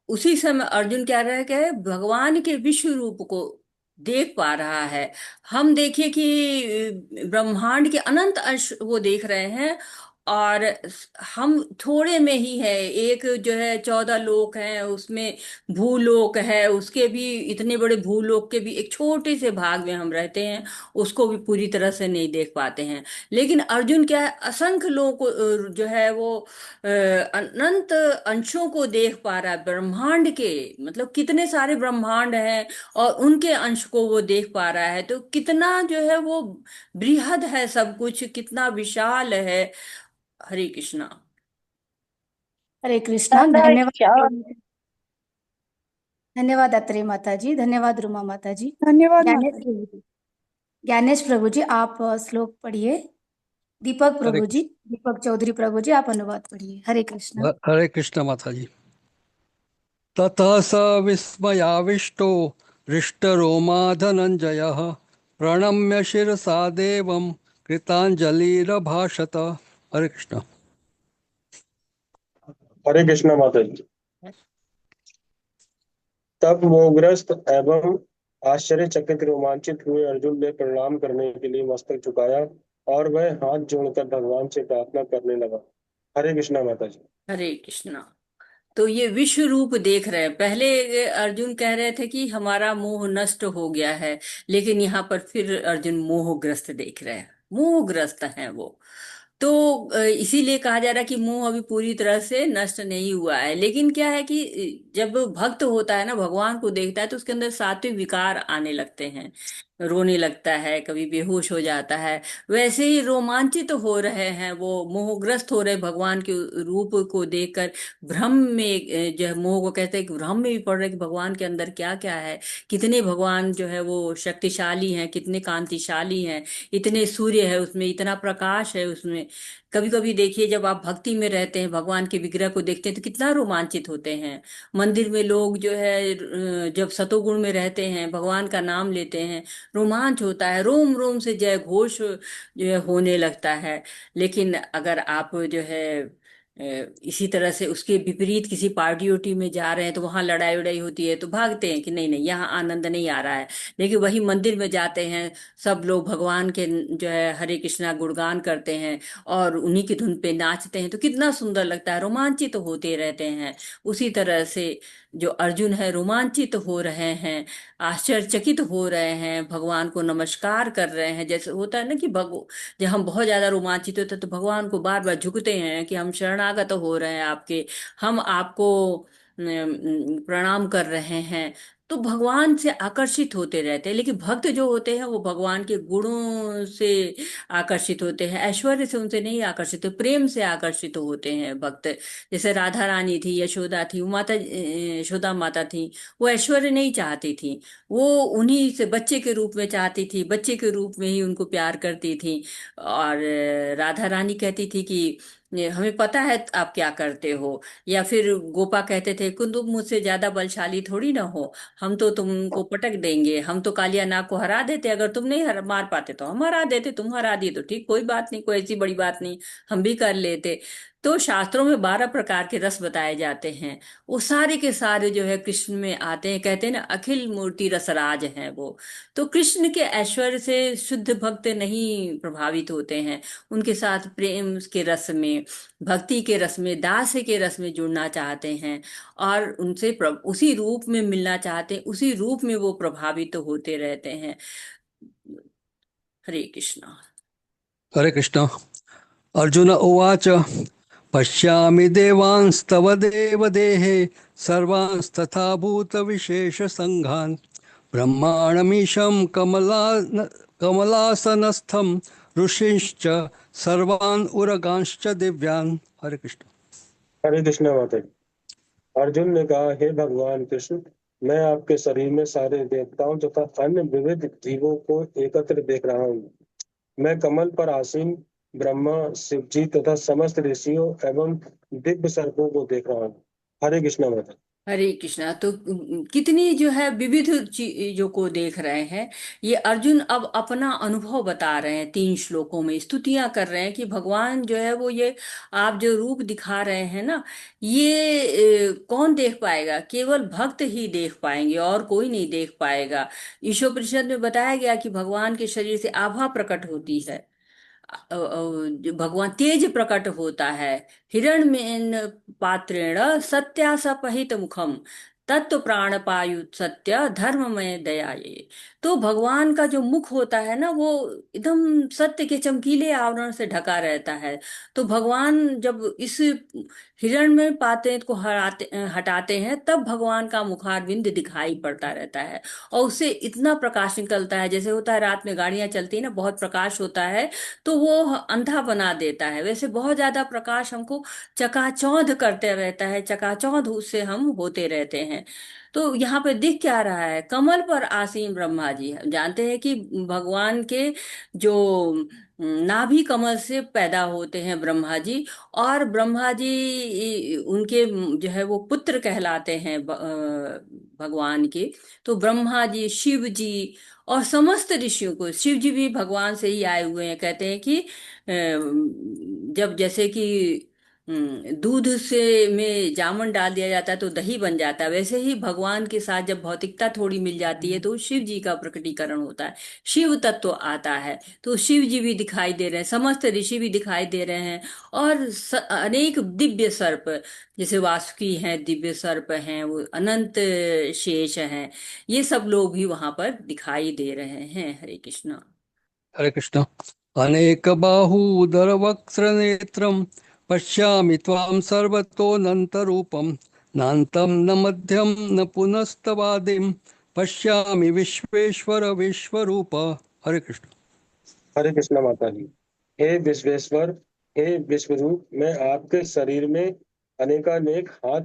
उसी समय अर्जुन क्या रह गए, भगवान के विश्व रूप को देख पा रहा है। हम देखिए कि ब्रह्मांड के अनंत अंश वो देख रहे हैं, और हम थोड़े में ही है। एक जो है 14 लोक हैं, उसमें भूलोक है, उसके भी इतने बड़े भूलोक के भी एक छोटे से भाग में हम रहते हैं, उसको भी पूरी तरह से नहीं देख पाते हैं। लेकिन अर्जुन क्या है, असंख्य लोगों को जो है वो अनंत अंशों को देख पा रहा है, ब्रह्मांड के, मतलब कितने सारे ब्रह्मांड हैं और उनके अंश को वो देख पा रहा है। तो कितना जो है वो बृहद है, सब कुछ कितना विशाल है। हरे कृष्णा। हरे कृष्णा। ततश्च धन्यवाद। धन्यवाद अत्रे माता जी, धन्यवाद रुमा माता जी। धन्यवाद ज्ञानेश माता जी। प्रभु जी, ज्ञानेश प्रभु जी आप श्लोक पढ़िए। दीपक हरे प्रभु जी, दीपक चौधरी प्रभु जी आप अनुवाद पढ़िए। हरे कृष्णा। हरे कृष्ण माता जी। ततः स विस्मयाविष्टो हृष्टरोमा धनञ्जयः प्रणम्य शिरसा देवं कृताञ्जलिरभाषत। हरे कृष्ण। हरे कृष्ण माता जी। तब मोहग्रस्त एवं आश्चर्यचकित रोमांचित हुए अर्जुन ने प्रणाम करने के लिए मस्तक झुकाया और वह हाथ जोड़कर भगवान से प्रार्थना करने लगा। हरे कृष्णा माता जी। हरे कृष्णा। तो ये विश्व रूप देख रहे हैं। पहले अर्जुन कह रहे थे कि हमारा मोह नष्ट हो गया है, लेकिन यहाँ पर फिर अर्जुन मोहग्रस्त देख रहे हैं, मोहग्रस्त हैं वो। तो इसीलिए कहा जा रहा है कि मोह अभी पूरी तरह से नष्ट नहीं हुआ है। लेकिन क्या है कि जब भक्त होता है ना, भगवान को देखता है, तो उसके अंदर सात्विक विकार आने लगते हैं, रोने लगता है, कभी बेहोश हो जाता है। वैसे ही रोमांचित हो रहे हैं वो, मोहग्रस्त हो रहे भगवान के रूप को देखकर। भ्रम में जो है, मोह को कहते हैं कि भ्रम में भी पड़ रहे कि भगवान के अंदर क्या क्या है, कितने भगवान जो है वो शक्तिशाली हैं, कितने कांतिशाली हैं, इतने सूर्य है उसमें, इतना प्रकाश है उसमें। कभी कभी देखिए, जब आप भक्ति में रहते हैं, भगवान के विग्रह को देखते हैं, तो कितना रोमांचित होते हैं। मंदिर में लोग जो है जब सतोगुण में रहते हैं, भगवान का नाम लेते हैं, रोमांच होता है, रोम रोम से जय घोष जो है होने लगता है। लेकिन अगर आप जो है इसी तरह से उसके विपरीत किसी पार्टी उर्टी में जा रहे हैं, तो वहां लड़ाई उड़ाई होती है, तो भागते हैं कि नहीं नहीं, यहाँ आनंद नहीं आ रहा है। लेकिन वही मंदिर में जाते हैं, सब लोग भगवान के जो है हरे कृष्णा गुणगान करते हैं और उन्हीं की धुन पे नाचते हैं, तो कितना सुंदर लगता है, रोमांचित होते रहते हैं। उसी तरह से जो अर्जुन है रोमांचित हो रहे हैं, आश्चर्यचकित हो रहे हैं, भगवान को नमस्कार कर रहे हैं। जैसे होता है ना कि जब हम बहुत ज्यादा रोमांचित होते हैं, तो भगवान को बार बार झुकते हैं कि हम शरणागत हो रहे हैं आपके, हम आपको प्रणाम कर रहे हैं। तो भगवान से आकर्षित होते रहते हैं। लेकिन भक्त जो होते हैं वो भगवान के गुणों से आकर्षित होते हैं, ऐश्वर्य से उनसे नहीं आकर्षित, प्रेम से आकर्षित होते हैं भक्त। जैसे राधा रानी थी, यशोदा थी, वो माता यशोदा माता थी, वो ऐश्वर्य नहीं चाहती थी, वो उन्हीं से बच्चे के रूप में चाहती थी, बच्चे के रूप में ही उनको प्यार करती थी। और राधा रानी कहती थी कि हमें पता है आप क्या करते हो। या फिर गोपा कहते थे कि तुम मुझसे ज्यादा बलशाली थोड़ी ना हो, हम तो तुमको पटक देंगे, हम तो कालिया नाग को हरा देते, अगर तुम नहीं मार पाते तो हम हरा देते, तुम हरा दिए तो ठीक, कोई बात नहीं, कोई ऐसी बड़ी बात नहीं, हम भी कर लेते। तो शास्त्रों में 12 प्रकार के रस बताए जाते हैं, वो सारे के सारे जो है कृष्ण में आते हैं। कहते हैं ना, अखिल मूर्ति रसराज हैं वो। तो कृष्ण के ऐश्वर्य से शुद्ध भक्त नहीं प्रभावित होते हैं, उनके साथ प्रेम के रस में, भक्ति के रस में, दास के रस में जुड़ना चाहते हैं, और उनसे उसी रूप में मिलना चाहते हैं, उसी रूप में वो प्रभावित होते रहते हैं। हरे कृष्णा। हरे कृष्ण। अर्जुन उवाच पश्यामि देवांस्तव देवदेहे सर्वांस्तथा भूतविशेषसङ्घान् ब्रह्माणमीशं कमलासनस्थं ऋषिश्च सर्वान् उरगांश्च दिव्यान्। हरे कृष्ण। हरे कृष्णा माता जी। अर्जुन ने कहा, हे भगवान कृष्ण, मैं आपके शरीर में सारे देवताओं तथा अन्य विविध जीवों को एकत्र देख रहा हूँ। मैं कमल पर आसीन ब्रह्मा, शिव जी तथा समस्त ऋषियों एवं दिव्य सर्पों को देख रहा हूँ। हरे कृष्णा माता। हरे कृष्णा। तो कितनी जो है विविध चीजों को देख रहे हैं। ये अर्जुन अब अपना अनुभव बता रहे हैं, 3 श्लोकों में स्तुतियां कर रहे हैं कि भगवान जो है वो, ये आप जो रूप दिखा रहे हैं ना, ये कौन देख पाएगा, केवल भक्त ही देख पाएंगे और कोई नहीं देख पाएगा। ईशोपनिषद में बताया गया कि भगवान के शरीर से आभा प्रकट होती है, जो भगवान तेज प्रकट होता है। हिरण्यमेन पात्रेण सत्यासपहित मुखम तत्व प्राण पायुत सत्य धर्ममय दयाये। तो भगवान का जो मुख होता है ना, वो एकदम सत्य के चमकीले आवरण से ढका रहता है। तो भगवान जब इस हिरण्मय पात्र को हटाते हैं, तब भगवान का मुखारविंद दिखाई पड़ता रहता है, और उससे इतना प्रकाश निकलता है। जैसे होता है रात में गाड़ियां चलती है ना, बहुत प्रकाश होता है, तो वो अंधा बना देता है, वैसे बहुत ज्यादा प्रकाश हमको चकाचौंध करते रहता है, चकाचौंध उससे हम होते रहते हैं। तो यहाँ पे दिख क्या रहा है, कमल पर आसीन ब्रह्मा जी। हम जानते हैं कि भगवान के जो नाभि कमल से पैदा होते हैं ब्रह्मा जी, और ब्रह्मा जी उनके जो है वो पुत्र कहलाते हैं भगवान के। तो ब्रह्मा जी, शिव जी और समस्त ऋषियों को, शिव जी भी भगवान से ही आए हुए हैं। कहते हैं कि जब जैसे कि दूध से में जामुन डाल दिया जाता है तो दही बन जाता है, वैसे ही भगवान के साथ जब भौतिकता थोड़ी मिल जाती है तो शिव जी का प्रकटीकरण होता है, शिव तत्व आता है। तो शिव जी भी दिखाई दे रहे हैं, समस्त ऋषि भी दिखाई दे रहे हैं, और अनेक दिव्य सर्प, जैसे वासुकी हैं, दिव्य सर्प हैं, वो अनंत शेष हैं, ये सब लोग भी वहां पर दिखाई दे रहे हैं। हरे कृष्णा। हरे कृष्ण। अनेक बाहूदर वक्त्र नेत्रम पश्यामि त्वां सर्वतोऽनन्तरूपं नान्तं न मध्यं न पुनस्तवादिं पश्यामि विश्वेश्वर विश्वरूप। हरे कृष्ण। हरे कृष्ण माता जी। हे विश्वेश्वर, हे विश्वरूप, मैं आपके शरीर में अनेकानेक हाथ,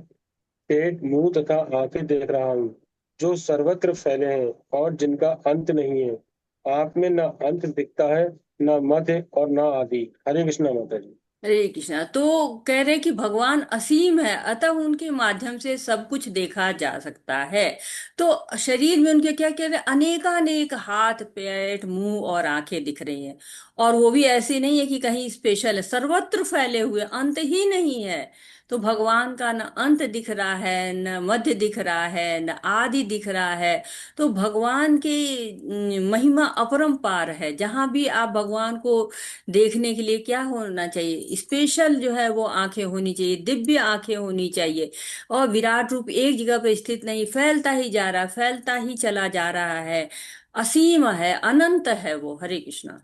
पेट, मुंह तथा आंखें देख रहा हूँ, जो सर्वत्र फैले हैं और जिनका अंत नहीं है। आप में न अंत दिखता है, न मध्य और न आदि। हरे कृष्ण माता जी। हरे कृष्णा। तो कह रहे कि भगवान असीम है, अतः उनके माध्यम से सब कुछ देखा जा सकता है। तो शरीर में उनके क्या कह रहे, अनेकानेक हाथ, पेट, मुंह और आंखें दिख रही हैं, और वो भी ऐसी नहीं है कि कहीं स्पेशल है, सर्वत्र फैले हुए, अंत ही नहीं है। तो भगवान का न अंत दिख रहा है, न मध्य दिख रहा है, न आदि दिख रहा है। तो भगवान की महिमा अपरंपार है। जहां भी आप भगवान को देखने के लिए क्या होना चाहिए, स्पेशल जो है वो आंखें होनी चाहिए, दिव्य आंखें होनी चाहिए। और विराट रूप एक जगह पे स्थित नहीं, फैलता ही जा रहा, फैलता ही चला जा रहा है, असीम है, अनंत है वो। हरे कृष्णा।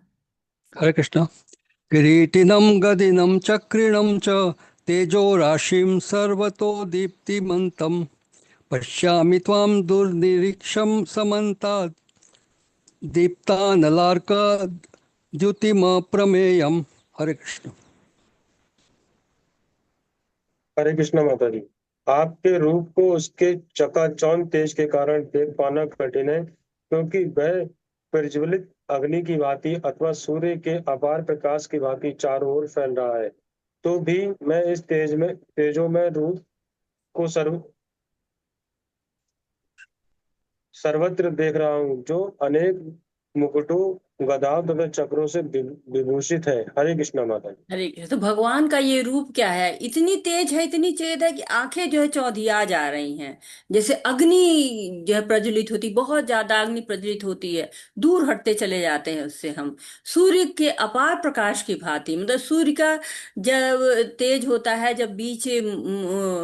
हरे कृष्ण। किरीटिनं गदिनं चक्रिणं च तेजो राशिं सर्वतो दीप्तिमन्तं पश्यामि त्वां दुर्निरीक्षं समन्तात् दीप्तानलार्कद्युतिमप्रमेयम्। हरे कृष्ण। हरे कृष्ण माता जी। आपके रूप को उसके चकाचौंध तेज के कारण देख पाना कठिन है, क्योंकि वह प्रज्वलित अग्नि की भांति अथवा सूर्य के अपार प्रकाश की भांति चारों ओर फैल रहा है। तो भी मैं इस तेजो में रूप को सर्वत्र देख रहा हूँ, जो अनेक मुकुटों, गदाओं तथा चक्रों से विभूषित है। हरे कृष्ण माता जी। हरे कृष्ण। तो भगवान का ये रूप क्या है, इतनी तेज है, इतनी तेज है कि आंखें जो है चौधिया जा रही हैं। जैसे अग्नि जो है प्रज्वलित होती, बहुत ज्यादा अग्नि प्रज्वलित होती है, दूर हटते चले जाते हैं उससे हम, सूर्य के अपार प्रकाश की भांति। मतलब सूर्य का जब तेज होता है, जब बीच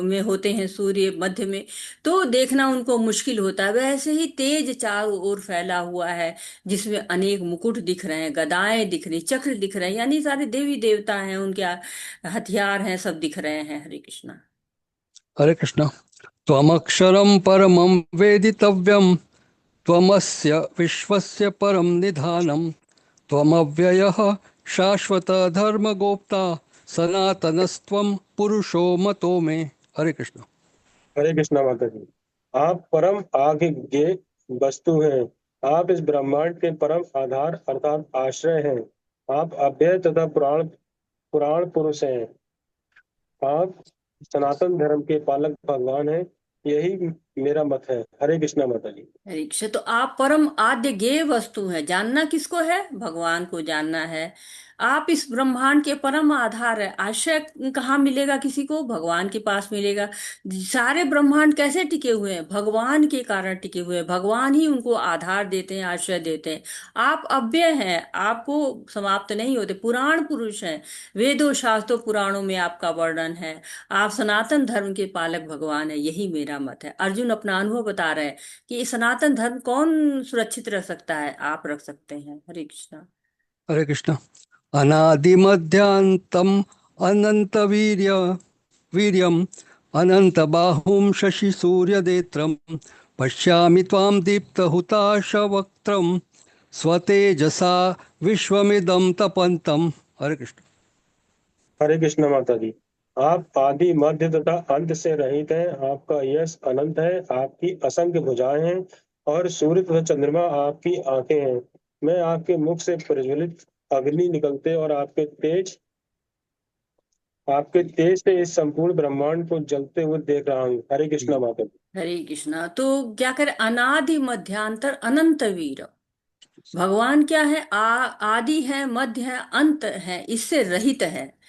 में होते हैं सूर्य मध्य में, तो देखना उनको मुश्किल होता है, वैसे ही तेज चारों ओर फैला हुआ है, जिसमें अनेक मुकुट दिख रहे हैं, गदाएं दिख रही, चक्र दिख रहे हैं, यानी सारे देवी देवता हैं, उनके हथियार हैं, सब दिख रहे हैं। हरे कृष्णा। हरे कृष्ण। त्वमक्षरं परमं वेदितव्यं त्वमस्य विश्वस्य परं निधानं त्वमव्ययः शाश्वत धर्मगोप्ता सनातनस्त्वं पुरुषो मतो मे। हरे कृष्ण। हरे कृष्ण माता जी। आप परम आज्ञेय वस्तु हैं। आप इस ब्रह्मांड के परम आधार अर्थात आश्रय हैं। आप अव्यय तथा पुराण पुराण पुरुष हैं। आप सनातन धर्म के पालक भगवान हैं। यही मेरा मत है। हरे कृष्णा माता जी। हरे कृष्ण। तो आप परम आद्य गेय वस्तु हैं, जानना किसको है, भगवान को जानना है। आप इस ब्रह्मांड के परम आधार है। आश्रय कहाँ मिलेगा किसी को, भगवान के पास मिलेगा। सारे ब्रह्मांड कैसे टिके हुए हैं, भगवान के कारण टिके हुए हैं, भगवान ही उनको आधार देते हैं, आश्रय देते हैं। आप अव्यय हैं, आपको समाप्त नहीं होते, पुराण पुरुष हैं, वेदों शास्त्रों पुराणों में आपका वर्णन है। आप सनातन धर्म के पालक भगवान है, यही मेरा मत है। अर्जुन अपना अनुभव बता रहे हैं कि ये सनातन धर्म कौन सुरक्षित रख सकता है, आप रख सकते हैं। हरे कृष्णा। हरे कृष्ण। अनादिमध्यान्तम् अनन्तवीर्य वीर्यम् अनन्तबाहुं शशिसूर्यनेत्रं पश्यामि त्वां दीप्तहुताशवक्त्रं स्वतेजसा विश्वमिदं तपन्तम्। हरे कृष्ण। हरे कृष्ण माता जी। आप आदि मध्य तथा अंत से रहित हैं। आपका यश अनंत है। आपकी असंख्य भुजाएं हैं और सूर्य तथा चंद्रमा आपकी आंखें हैं। मैं आपके मुख से प्रज्वलित अग्नि निकलते और आपके तेज से इस संपूर्ण ब्रह्मांड को जलते हुए देख रहा हूँ। हरे कृष्णा माता जी। हरे कृष्णा। तो क्या करे, अनादि मध्यांतर अनंत वीर, भगवान क्या है, आदि है, मध्य है, अंत है, इससे रहित है।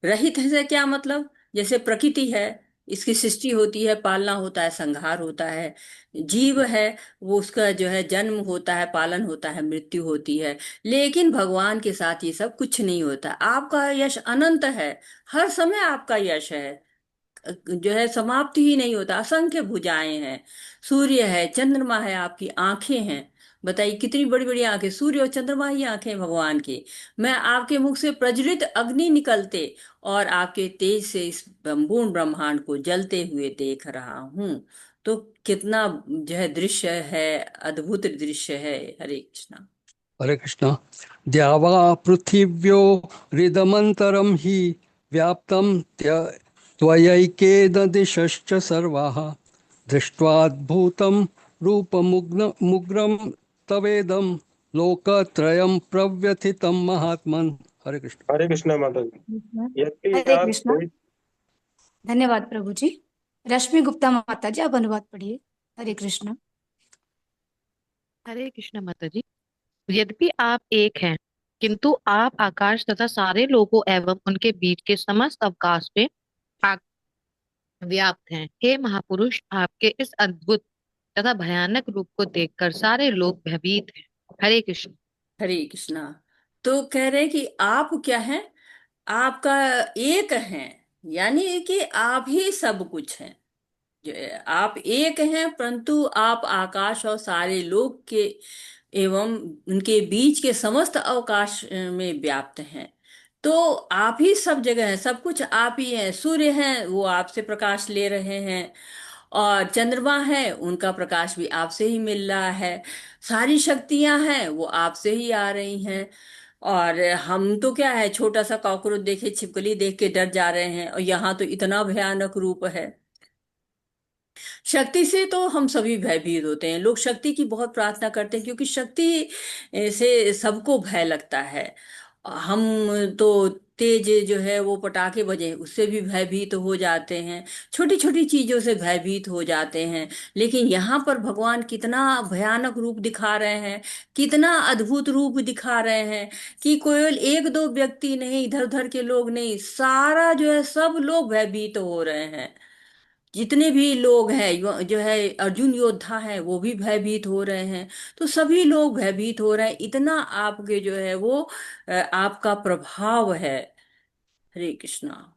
रहित है से क्या मतलब? जैसे प्रकृति है, इसकी सृष्टि होती है, पालना होता है, संहार होता है। जीव है, वो उसका जो है जन्म होता है, पालन होता है, मृत्यु होती है। लेकिन भगवान के साथ ये सब कुछ नहीं होता। आपका यश अनंत है, हर समय आपका यश है, जो है समाप्ति ही नहीं होता। असंख्य भुजाएं हैं, सूर्य है, चंद्रमा है, आपकी आंखें हैं। बताइए कितनी बड़ी बड़ी आंखें, सूर्य और चंद्रमा ही आंखें हैं भगवान की। मैं आपके मुख से प्रज्वलित अग्नि निकलते और आपके तेज से इस संपूर्ण ब्रह्मांड को जलते हुए देख रहा हूं। तो कितना जो है दृश्य है, अद्भुत दृश्य है। हरे कृष्णा। हरे कृष्ण। द्यावा पृथिव्यो हृदमन्तरं हि व्याप्तं त्वयैकेन दिशश्च सर्वाः दृष्ट्वाद्भुतं रूपमुग्रं तवेदं लोकत्रयं प्रव्यथितं महात्मन्। हरे कृष्ण। हरे कृष्णा माता जी। कृष्ण। यद्यपि हरे आप कृष्णा। कोई धन्यवाद प्रभु जी। रश्मि गुप्ता माता जी, आप अनुवाद पढ़िए। हरे कृष्ण। हरे कृष्ण माता जी। यद्यपि आप एक हैं, किंतु आप आकाश तथा सारे लोगों एवं उनके बीच के समस्त अवकाश में आ- व्याप्त हैं। हे महापुरुष, आपके इस अद्भुत तथा भयानक रूप को देखकर सारे लोग भयभीत हैं। हरे कृष्ण। हरे कृष्णा। तो कह रहे हैं कि आप क्या हैं? आपका एक हैं, यानी कि आप ही सब कुछ हैं। आप एक हैं, परंतु आप आकाश और सारे लोक के एवं उनके बीच के समस्त अवकाश में व्याप्त हैं। तो आप ही सब जगह हैं, सब कुछ आप ही हैं। सूर्य हैं, वो आपसे प्रकाश ले रहे हैं, और चंद्रमा है, उनका प्रकाश भी आपसे ही मिल रहा है। सारी शक्तियां हैं, वो आपसे ही आ रही हैं। और हम तो क्या है, छोटा सा कॉकरोच देखे, छिपकली देख के डर जा रहे हैं, और यहाँ तो इतना भयानक रूप है। शक्ति से तो हम सभी भयभीत होते हैं। लोग शक्ति की बहुत प्रार्थना करते हैं, क्योंकि शक्ति से सबको भय लगता है। हम तो तेज जो है वो पटाखे बजे उससे भी भयभीत हो जाते हैं, छोटी छोटी चीजों से भयभीत हो जाते हैं। लेकिन यहाँ पर भगवान कितना भयानक रूप दिखा रहे हैं, कितना अद्भुत रूप दिखा रहे हैं, कि केवल एक दो व्यक्ति नहीं, इधर उधर के लोग नहीं, सारा जो है सब लोग भयभीत हो रहे हैं। जितने भी लोग हैं, जो है अर्जुन योद्धा हैं, वो भी भयभीत हो रहे हैं। तो सभी लोग भयभीत हो रहे हैं, इतना आपके जो है वो आपका प्रभाव है। हरे कृष्णा।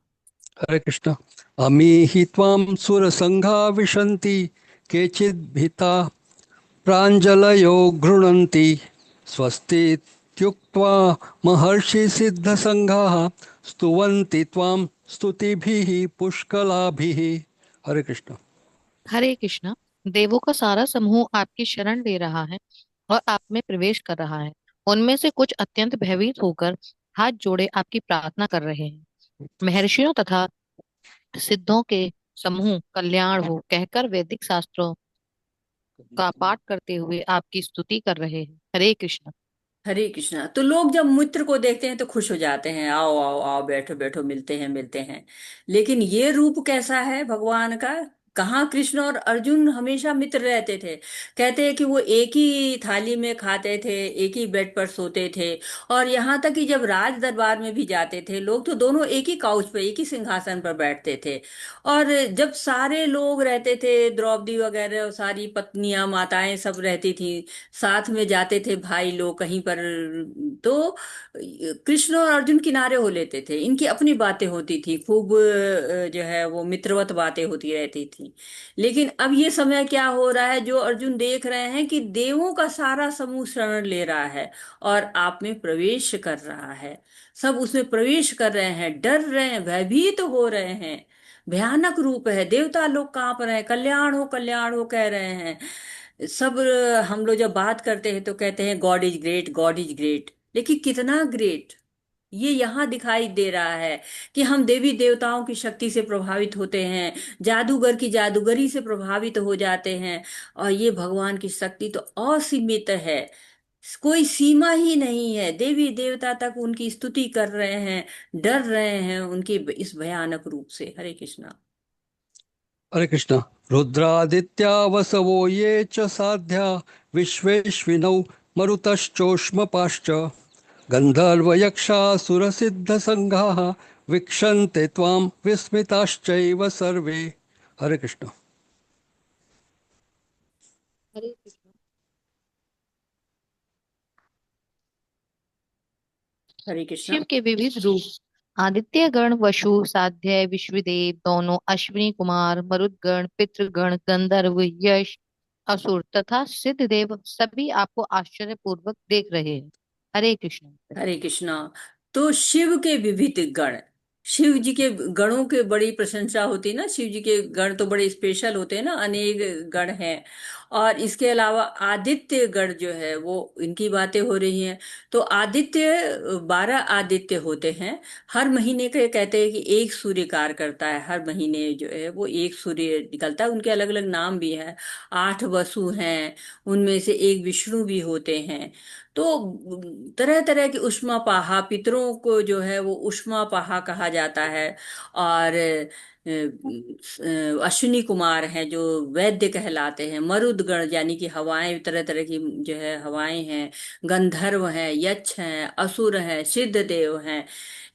हरे कृष्ण। अमीहि त्वां सुरसङ्घा विशन्ति केचिद्भीता प्राञ्जलयो गृह्णन्ति स्वस्तीत्युक्त्वा महर्षि सिद्धसङ्घाः स्तुवन्ति त्वां स्तुतिभिः पुष्कलाभिः। हरे कृष्ण। हरे कृष्ण। देवों का सारा समूह आपकी शरण ले रहा है और आप में प्रवेश कर रहा है। उनमें से कुछ अत्यंत भयभीत होकर हाथ जोड़े आपकी प्रार्थना कर रहे हैं। महर्षियों तथा सिद्धों के समूह कल्याण हो कहकर वैदिक शास्त्रों का पाठ करते हुए आपकी स्तुति कर रहे हैं। हरे कृष्ण। हरे कृष्णा। तो लोग जब मित्र को देखते हैं तो खुश हो जाते हैं, आओ आओ आओ, बैठो बैठो, मिलते हैं मिलते हैं। लेकिन ये रूप कैसा है भगवान का? कहाँ कृष्ण और अर्जुन हमेशा मित्र रहते थे। कहते हैं कि वो एक ही थाली में खाते थे, एक ही बेड पर सोते थे। और यहाँ तक कि जब राज दरबार में भी जाते थे लोग, तो दोनों एक ही काउच पर, एक ही सिंहासन पर बैठते थे। और जब सारे लोग रहते थे, द्रौपदी वगैरह और सारी पत्नियां माताएं सब रहती थी, साथ में जाते थे भाई लोग कहीं पर, तो कृष्ण और अर्जुन किनारे हो लेते थे। इनकी अपनी बातें होती थी खूब, जो है वो मित्रवत बातें होती रहती थी। लेकिन अब ये समय क्या हो रहा है, जो अर्जुन देख रहे हैं कि देवों का सारा समूह शरण ले रहा है और आप में प्रवेश कर रहा है। सब उसमें प्रवेश कर रहे हैं, डर रहे हैं, भयभीत हो रहे हैं। भयानक रूप है, देवता लोग कांप रहे हैं, कल्याण हो कह रहे हैं सब। हम लोग जब बात करते हैं तो कहते हैं God is great, God is great, लेकिन कितना ग्रेट ये यहाँ दिखाई दे रहा है, कि हम देवी देवताओं की शक्ति से प्रभावित होते हैं, जादूगर की जादूगरी से प्रभावित हो जाते हैं। और ये भगवान की शक्ति तो असीमित है, कोई सीमा ही नहीं है। देवी देवता तक उनकी स्तुति कर रहे हैं, डर रहे हैं उनके इस भयानक रूप से। हरे कृष्णा। हरे कृष्ण। रुद्रादित्या वसवो ये च साध्या विश्वेश्विनौ मरुतश्चोष्मपाश्च गन्धर्वयक्षासुरसिद्धसङ्घाः वीक्षन्ते त्वां विस्मिताश्चैव सर्वे। हरे कृष्ण। हरे कृष्ण। हरे कृष्ण। शिव के विविध रूप। आदित्य गण, वसु, साध्य, विश्वदेव दोनों, अश्विनी कुमार, मरुदगण, पितृगण, गंधर्व, यश, असुर तथा सिद्धदेव सभी आपको आश्चर्यपूर्वक देख रहे हैं। हरे कृष्ण। हरे कृष्णा। तो शिव के विविध गण, शिव जी के गणों के बड़ी प्रशंसा होती है ना। शिव जी के गण तो बड़े स्पेशल होते हैं ना, अनेक गण हैं। और इसके अलावा आदित्य गण जो है वो, इनकी बातें हो रही हैं। तो आदित्य 12 आदित्य होते हैं। हर महीने के कहते हैं कि एक सूर्य कार्य करता है। हर महीने जो है वो एक सूर्य निकलता है। उनके अलग अलग नाम भी हैं। 8 वसु हैं, उनमें से एक विष्णु भी होते हैं। तो तरह तरह की उष्मापाहा, पितरों को जो है वो उष्मापाहा कहा जाता है। और अश्विनी कुमार हैं जो वैद्य कहलाते हैं। मरुदगण यानी कि हवाएं, तरह तरह की जो है हवाएं हैं। गंधर्व हैं, यक्ष हैं, असुर हैं, सिद्ध देव हैं।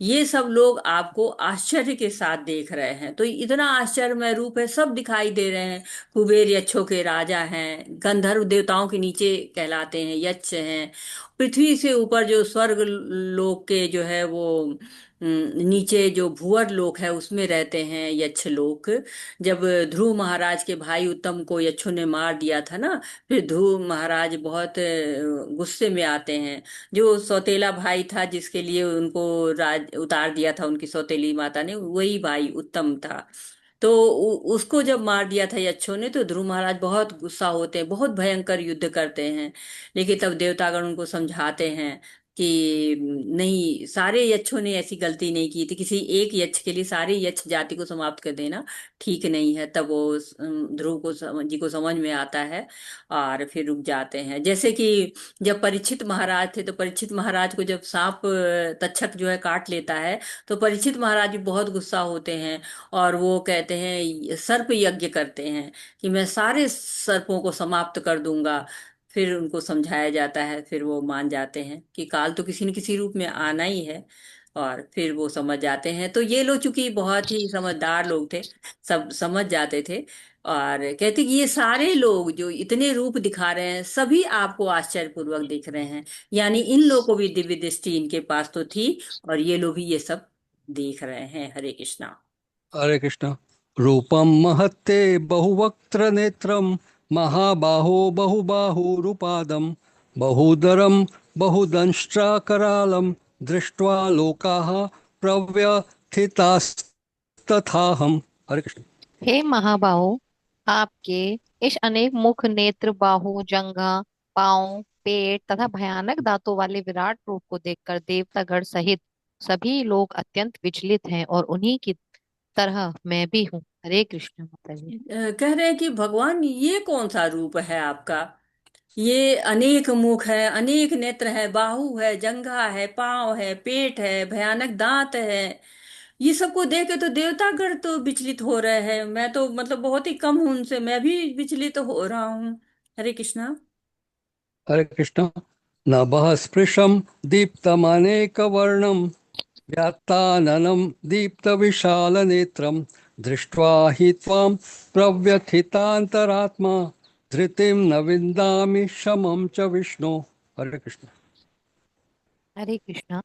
ये सब लोग आपको आश्चर्य के साथ देख रहे हैं। तो इतना आश्चर्यमय रूप है, सब दिखाई दे रहे हैं। कुबेर यक्षों के राजा हैं। गंधर्व देवताओं के नीचे कहलाते हैं, यक्ष हैं। पृथ्वी से ऊपर जो स्वर्ग लोक के जो है वो, नीचे जो भूअर लोक है उसमें रहते हैं यक्ष लोक। जब ध्रुव महाराज के भाई उत्तम को यक्षों ने मार दिया था ना, फिर ध्रुव महाराज बहुत गुस्से में आते हैं। जो सौतेला भाई था जिसके लिए उनको राज उतार दिया था उनकी सौतेली माता ने, वही भाई उत्तम था। तो उसको जब मार दिया था यक्षों ने, तो ध्रुव महाराज बहुत गुस्सा होते हैं, बहुत भयंकर युद्ध करते हैं। लेकिन तब देवतागण उनको समझाते हैं कि नहीं, सारे यक्षों ने ऐसी गलती नहीं की थी। किसी एक यक्ष के लिए सारी यक्ष जाति को समाप्त कर देना ठीक नहीं है। तब वो ध्रुव को जी को समझ में आता है और फिर रुक जाते हैं। जैसे कि जब परीक्षित महाराज थे, तो परीक्षित महाराज को जब सांप तक्षक जो है काट लेता है, तो परीक्षित महाराज भी बहुत गुस्सा होते हैं। और वो कहते हैं, सर्प यज्ञ करते हैं कि मैं सारे सर्पों को समाप्त कर दूंगा। फिर उनको समझाया जाता है, फिर वो मान जाते हैं कि काल तो किसी न किसी रूप में आना ही है। और फिर वो समझ जाते हैं। तो ये लोग चूंकि बहुत ही समझदार लोग थे, सब समझ जाते थे। और कहते कि ये सारे लोग जो इतने रूप दिखा रहे हैं, सभी आपको आश्चर्यपूर्वक दिख रहे हैं। यानी इन लोगों को भी दिव्य दृष्टि इनके पास तो थी, और ये लोग भी ये सब देख रहे हैं। हरे कृष्णा। हरे कृष्ण। रूपम महत्ते बहुवक्त्र नेत्रम, महाबाहो बहुबाहुरुपादम, बहुदरम बहुदंष्ट्राकरालम, दृष्ट्वा लोकाः प्रव्यथितास्तथाहम्। हरे कृष्ण। हे महाबाहो, आपके इस अनेक मुख, नेत्र, बाहु, जंघा, पांव, पेट तथा भयानक दांतों वाले विराट रूप को देखकर देवतागण सहित सभी लोग अत्यंत विचलित हैं, और उन्हीं की तरह मैं भी हूँ। हरे कृष्ण माता जी। कह रहे हैं कि भगवान ये कौन सा रूप है आपका। ये अनेक मुख है, अनेक नेत्र है, बाहु है, जंघा है, पांव है, पेट है, भयानक दांत है। ये सबको देख के तो देवतागण तो विचलित हो रहे हैं। मैं तो मतलब बहुत ही कम हूं उनसे, मैं भी विचलित हो रहा हूँ। हरे कृष्णा। हरे कृष्ण। नभः स्पृशं दीप्तमनेकवर्णं, व्यात्ताननं दीप्तविशालनेत्रं, दृष्ट्वा हि त्वां प्रव्यथितान्तरात्मा, धृतिं न विन्दामि शमं च विष्णु। हरे कृष्ण। हरे कृष्ण।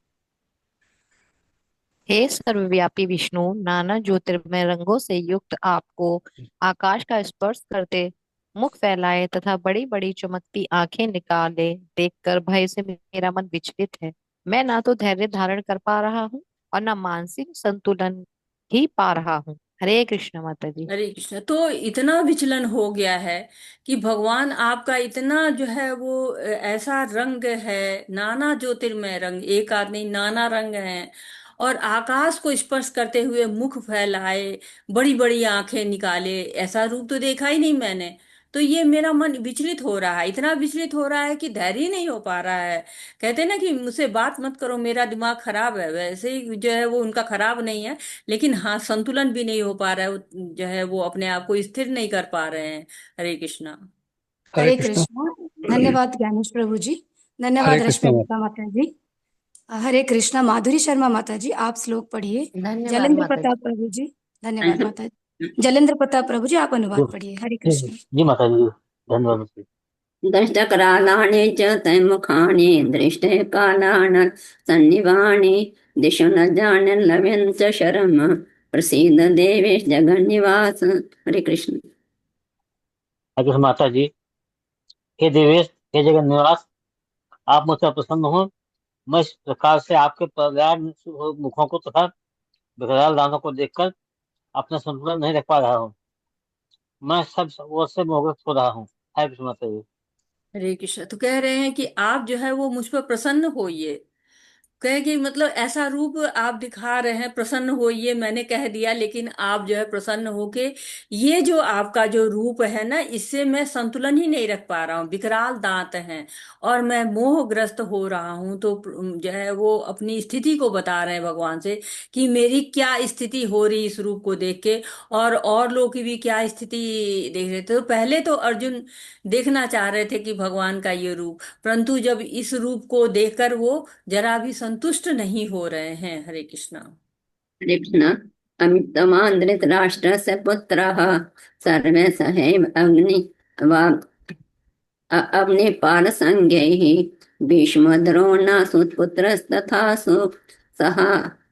हे सर्वव्यापी विष्णु, नाना ज्योतिर्मय रंगों से युक्त आपको आकाश का स्पर्श करते, मुख फैलाए तथा बड़ी बड़ी चमकती आंखें निकाले देखकर भय से मेरा मन विचलित है। मैं ना तो धैर्य धारण कर पा रहा हूँ और ना मानसिक संतुलन ही पा रहा हूँ। हरे कृष्ण माता जी। हरे कृष्ण। तो इतना विचलन हो गया है कि भगवान आपका इतना जो है वो ऐसा रंग है, नाना ज्योतिर्मय रंग, एक आदमी नाना रंग है। और आकाश को स्पर्श करते हुए मुख फैलाए, बड़ी बड़ी आंखें निकाले, ऐसा रूप तो देखा ही नहीं मैंने। तो ये मेरा मन विचलित हो रहा है, इतना विचलित हो रहा है कि धैर्य ही नहीं हो पा रहा है। कहते हैं ना कि मुझसे बात मत करो, मेरा दिमाग खराब है, वैसे ही जो है वो उनका खराब नहीं है। लेकिन हाँ, संतुलन भी नहीं हो पा रहा है, जो है वो अपने आप को स्थिर नहीं कर पा रहे हैं। हरे कृष्णा। हरे हरे कृष्ण। कृष्णा। धन्यवाद ज्ञानेश प्रभु जी। हरे धन्यवाद कृष्ण। रश्मि माता जी। हरे कृष्णा। माधुरी शर्मा माता जी, आप श्लोक पढ़िए। धन्यवाद जलेंद्र माता जी। प्रताप प्रभु जी। धन्यवाद माता जी। जलेंद्र प्रताप प्रभु जी, आप अनुवाद पढ़िए। हरे कृष्ण। जी माता जी, धन्यवाद माता जी। दष्टकरालानि च तैमुखानि दृष्टे कालान सन्निवाणि दिशो न जानन् च शरम प्रसीद देवेश जगन्निवास। हरे कृष्ण। अगर माता जी, हे देवेश, हे जगन निवास, आप मुझसे प्रसन्न हो। मैं इस प्रकार से आपके प्रगाढ़ मुखों को तथा विकराल दानों को देखकर अपना संतुलन नहीं रख पा रहा हूँ। मैं सब ओर से मोहग्रस्त हो रहा हूँ। है कृष्ण माता जी। हरे कृष्ण। तो कह रहे हैं कि आप जो है वो मुझ पर प्रसन्न होइए। कहे कि मतलब ऐसा रूप आप दिखा रहे हैं, प्रसन्न होइए, मैंने कह दिया, लेकिन आप जो है प्रसन्न होके ये जो आपका जो रूप है ना, इससे मैं संतुलन ही नहीं रख पा रहा हूँ। विकराल दांत हैं और मैं मोहग्रस्त हो रहा हूँ। तो जो है वो अपनी स्थिति को बता रहे हैं भगवान से कि मेरी क्या स्थिति हो रही इस रूप को देख के, और लोग की भी क्या स्थिति देख रहे थे। तो पहले तो अर्जुन देखना चाह रहे थे कि भगवान का ये रूप, परंतु जब इस रूप को देखकर वो जरा भी संतुष्ट नहीं हो रहे हैं। हरे कृष्णा। हरे कृष्ण। अमितवान् धृतराष्ट्रस्य पुत्रः सर्वे सहैव अग्नि अग्निपालसंज्ञैः भीष्मद्रोणासुतपुत्रस्तथासु सः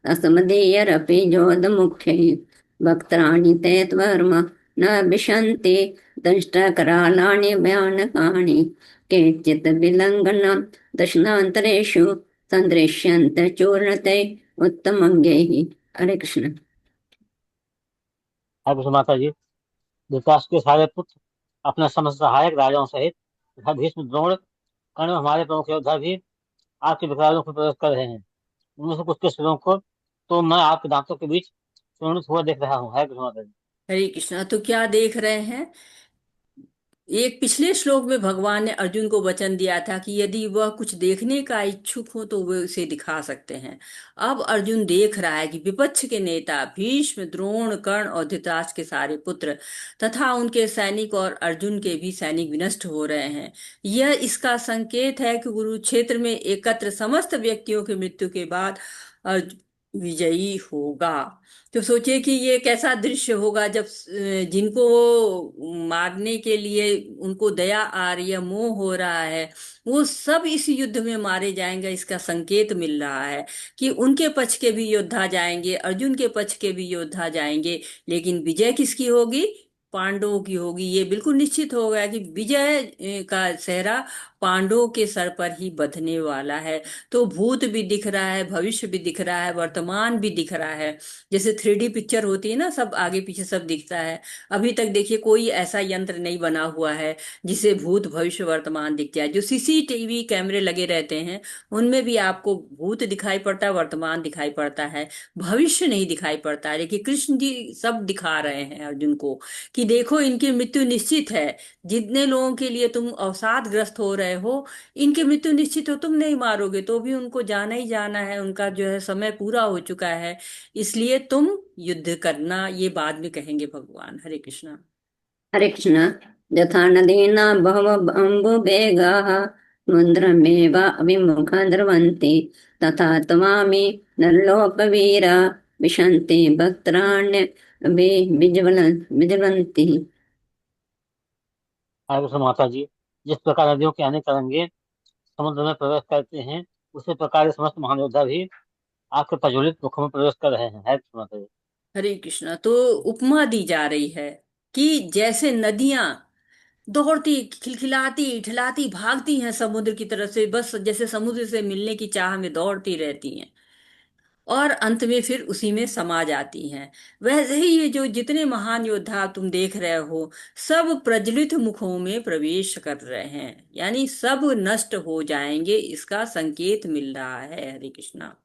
अस्मदीयरपि जोधमुख्यैः वक्त्राणि ते त्वर्म न विशन्ति दंष्ट्रकरालानि भयानकानि केचित् विलङ्घनं दशनान्तरेषु सन्दृश्यन्ते चूर्णते उत्तमङ्गैः। हरे कृष्ण। है कृष्ण माता जी, धृतराष्ट्र के सारे पुत्र अपने समस्त सहायक राजाओं सहित तथा भीष्म, द्रोण, कर्ण, हमारे प्रमुख योद्धा भी आपके विकरालों को प्रवेश कर रहे हैं। उनमें से कुछ के सिरों को तो मैं आपके दांतों के बीच चूर्णित हुआ देख रहा हूँ। है कृष्ण माता जी। हरे कृष्णा। तो क्या देख रहे हैं? एक पिछले श्लोक में भगवान ने अर्जुन को वचन दिया था कि यदि वह कुछ देखने का इच्छुक हो तो वे उसे दिखा सकते हैं। अब अर्जुन देख रहा है कि विपक्ष के नेता भीष्म, द्रोण, कर्ण और धृतराष्ट्र के सारे पुत्र तथा उनके सैनिक और अर्जुन के भी सैनिक विनष्ट हो रहे हैं। यह इसका संकेत है कि कुरुक्षेत्र में एकत्र समस्त व्यक्तियों की मृत्यु के बाद अर्जुन विजयी होगा। तो सोचिए कि ये कैसा दृश्य होगा जब जिनको मारने के लिए उनको दया आ रही है, मोह हो रहा है, वो सब इस युद्ध में मारे जाएंगे। इसका संकेत मिल रहा है कि उनके पक्ष के भी योद्धा जाएंगे, अर्जुन के पक्ष के भी योद्धा जाएंगे, लेकिन विजय किसकी होगी? पांडवों की होगी। ये बिल्कुल निश्चित हो गया कि विजय का सेहरा पांडवों के सर पर ही बंधने वाला है। तो भूत भी दिख रहा है, भविष्य भी दिख रहा है, वर्तमान भी दिख रहा है। जैसे 3D पिक्चर होती है ना, सब आगे पीछे सब दिखता है। अभी तक देखिए कोई ऐसा यंत्र नहीं बना हुआ है जिसे भूत भविष्य वर्तमान दिख जाए। जो CCTV कैमरे लगे रहते हैं उनमें भी आपको भूत दिखाई पड़ता है, वर्तमान दिखाई पड़ता है, भविष्य नहीं दिखाई पड़ता है। लेकिन कृष्ण जी सब दिखा रहे हैं अर्जुन को कि देखो इनकी मृत्यु निश्चित है। जितने लोगों के लिए तुम अवसाद ग्रस्त हो रहे हो, इनकी मृत्यु निश्चित हो, तुम नहीं मारोगे तो भी उनको जाना ही जाना है, उनका जो है समय पूरा हो चुका है। इसलिए तुम युद्ध करना, ये बाद में कहेंगे भगवान। हरे कृष्णा। हरे कृष्ण। यथा नदीनां बहवोऽम्बुवेगाः समुद्रमेव अभिमुखा द्रवन्ति तथा त्वमामि नरलोकवीरा विशन्ति वक्त्राण्य विज्वलन्ति। है कृष्ण माता जी, जिस प्रकार नदियों के अनेक तरंगे समुद्र में प्रवेश करते हैं, उसी प्रकार ये समस्त महान योद्धा भी आपके प्रज्वलित मुखों में प्रवेश कर रहे हैं। है कृष्ण माता जी। हरे कृष्णा। तो उपमा दी जा रही है कि जैसे नदियां दौड़ती, खिलखिलाती, इठलाती, भागती हैं समुद्र की तरफ से, बस जैसे समुद्र से मिलने की चाह में दौड़ती रहती हैं और अंत में फिर उसी में समा जाती हैं। वैसे ही ये जो जितने महान योद्धा तुम देख रहे हो, सब प्रज्वलित मुखों में प्रवेश कर रहे हैं, यानी सब नष्ट हो जाएंगे, इसका संकेत मिल रहा है। हरे कृष्णा।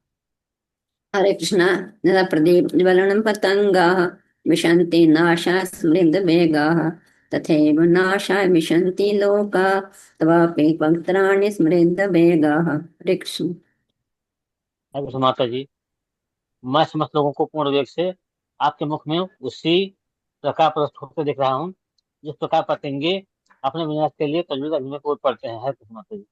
हरे कृष्ण। यदा प्रदीप्ज्वलनं पतङ्गाः विशन्ति नाशाय स्मृतवेगाः तथैव नाशाय विशन्ति लोकाः तवापि वक्त्राणि स्मृतवेगाः। हरे कृष्ण। है कृष्ण माता जी, मैं समस्त लोगों को पूर्ण वेग से आपके मुख में उसी प्रकार प्रस्तुत होकर देख रहा हूँ जिस प्रकार पतंगे अपने विनाश के लिए प्रज्वलित अग्नि में कूद पड़ते हैं। है कृष्ण माता जी।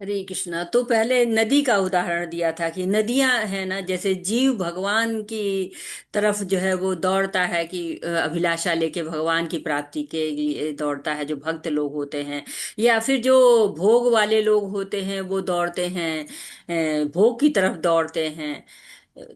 हरे कृष्णा। तो पहले नदी का उदाहरण दिया था कि नदियां हैं ना, जैसे जीव भगवान की तरफ जो है वो दौड़ता है कि अभिलाषा लेके भगवान की प्राप्ति के लिए दौड़ता है, जो भक्त लोग होते हैं। या फिर जो भोग वाले लोग होते हैं वो दौड़ते हैं, भोग की तरफ दौड़ते हैं।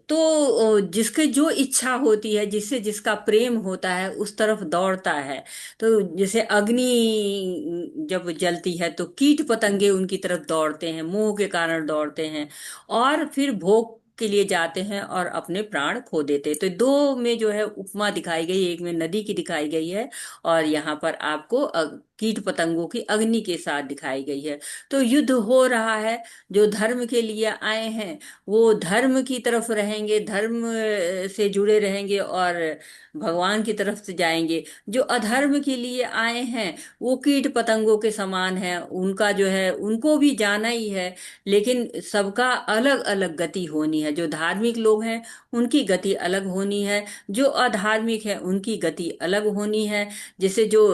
तो जिसके जो इच्छा होती है, जिससे जिसका प्रेम होता है उस तरफ दौड़ता है। तो जैसे अग्नि जब जलती है तो कीट पतंगे उनकी तरफ दौड़ते हैं, मोह के कारण दौड़ते हैं, और फिर भोग के लिए जाते हैं और अपने प्राण खो देते हैं। तो दो में जो है उपमा दिखाई गई, एक में नदी की दिखाई गई है, और यहाँ पर आपको कीट पतंगों की अग्नि के साथ दिखाई गई है। तो युद्ध हो रहा है। जो धर्म के लिए आए हैं वो धर्म की तरफ रहेंगे, धर्म से जुड़े रहेंगे और भगवान की तरफ से जाएंगे। जो अधर्म के लिए आए हैं वो कीट पतंगों के समान है, उनका जो है उनको भी जाना ही है, लेकिन सबका अलग अलग गति होनी है। जो धार्मिक लोग हैं उनकी गति अलग होनी है, जो अधार्मिक है उनकी गति अलग होनी है। जैसे जो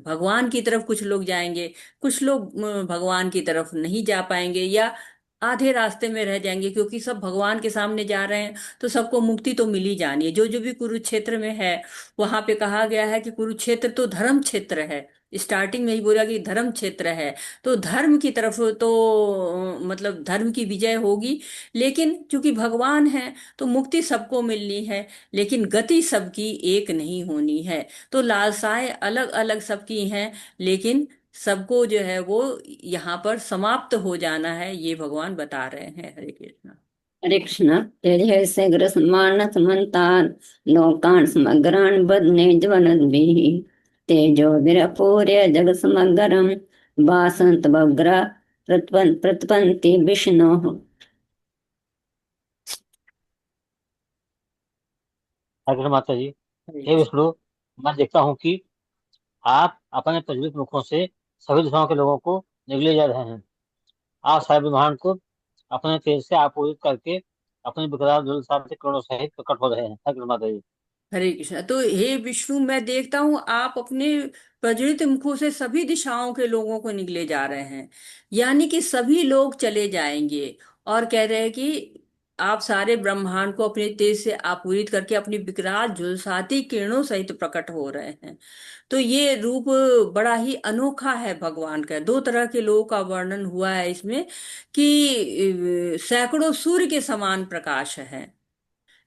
भगवान की तरफ कुछ लोग जाएंगे, कुछ लोग भगवान की तरफ नहीं जा पाएंगे, या आधे रास्ते में रह जाएंगे, क्योंकि सब भगवान के सामने जा रहे हैं तो सबको मुक्ति तो मिल ही जानी है। जो जो भी कुरुक्षेत्र में है, वहां पे कहा गया है कि कुरुक्षेत्र तो धर्म क्षेत्र है। स्टार्टिंग में ही बोला कि धर्म क्षेत्र है, तो धर्म की तरफ तो मतलब धर्म की विजय होगी। लेकिन चूंकि भगवान है तो मुक्ति सबको मिलनी है, लेकिन गति सबकी एक नहीं होनी है। तो लालसाएं अलग अलग सबकी हैं, लेकिन सबको जो है वो यहाँ पर समाप्त हो जाना है, ये भगवान बता रहे हैं। हरे कृष्णा। हरे कृष्ण। तेजः से ग्रसमान समन्तान लोकान समग्रान बदने ज्वलद्भिः तेजो विरपूर्य जग समग्रम वासंत बग्रा प्रतपन्ति विष्णोः। अग्र माता जी, हरे हे कृष्ण। विष्णु, मैं देखता हूँ कि आप अपने प्रज्वलित मुखों से सभी दिशाओं के लोगों को निगले जा रहे हैं। आप सारे ब्रह्मांड को अपने तेज से आपूरित करके अपने विकराल ज्वलनसार से करोड़ों सहित प्रकट हो रहे हैं। अग्र माता जी। हरे कृष्णा। तो हे विष्णु, मैं देखता हूँ आप अपने प्रज्वलित मुखों से सभी दिशाओं के लोगों को निगले जा रहे हैं, यानी कि सभी लोग चले जाएंगे। और कह रहे हैं कि आप सारे ब्रह्मांड को अपने तेज से आपूरित करके अपनी विकराल झुलसाती किरणों सहित प्रकट हो रहे हैं। तो ये रूप बड़ा ही अनोखा है भगवान का। दो तरह के लोगों का वर्णन हुआ है इसमें, कि सैकड़ों सूर्य के समान प्रकाश है,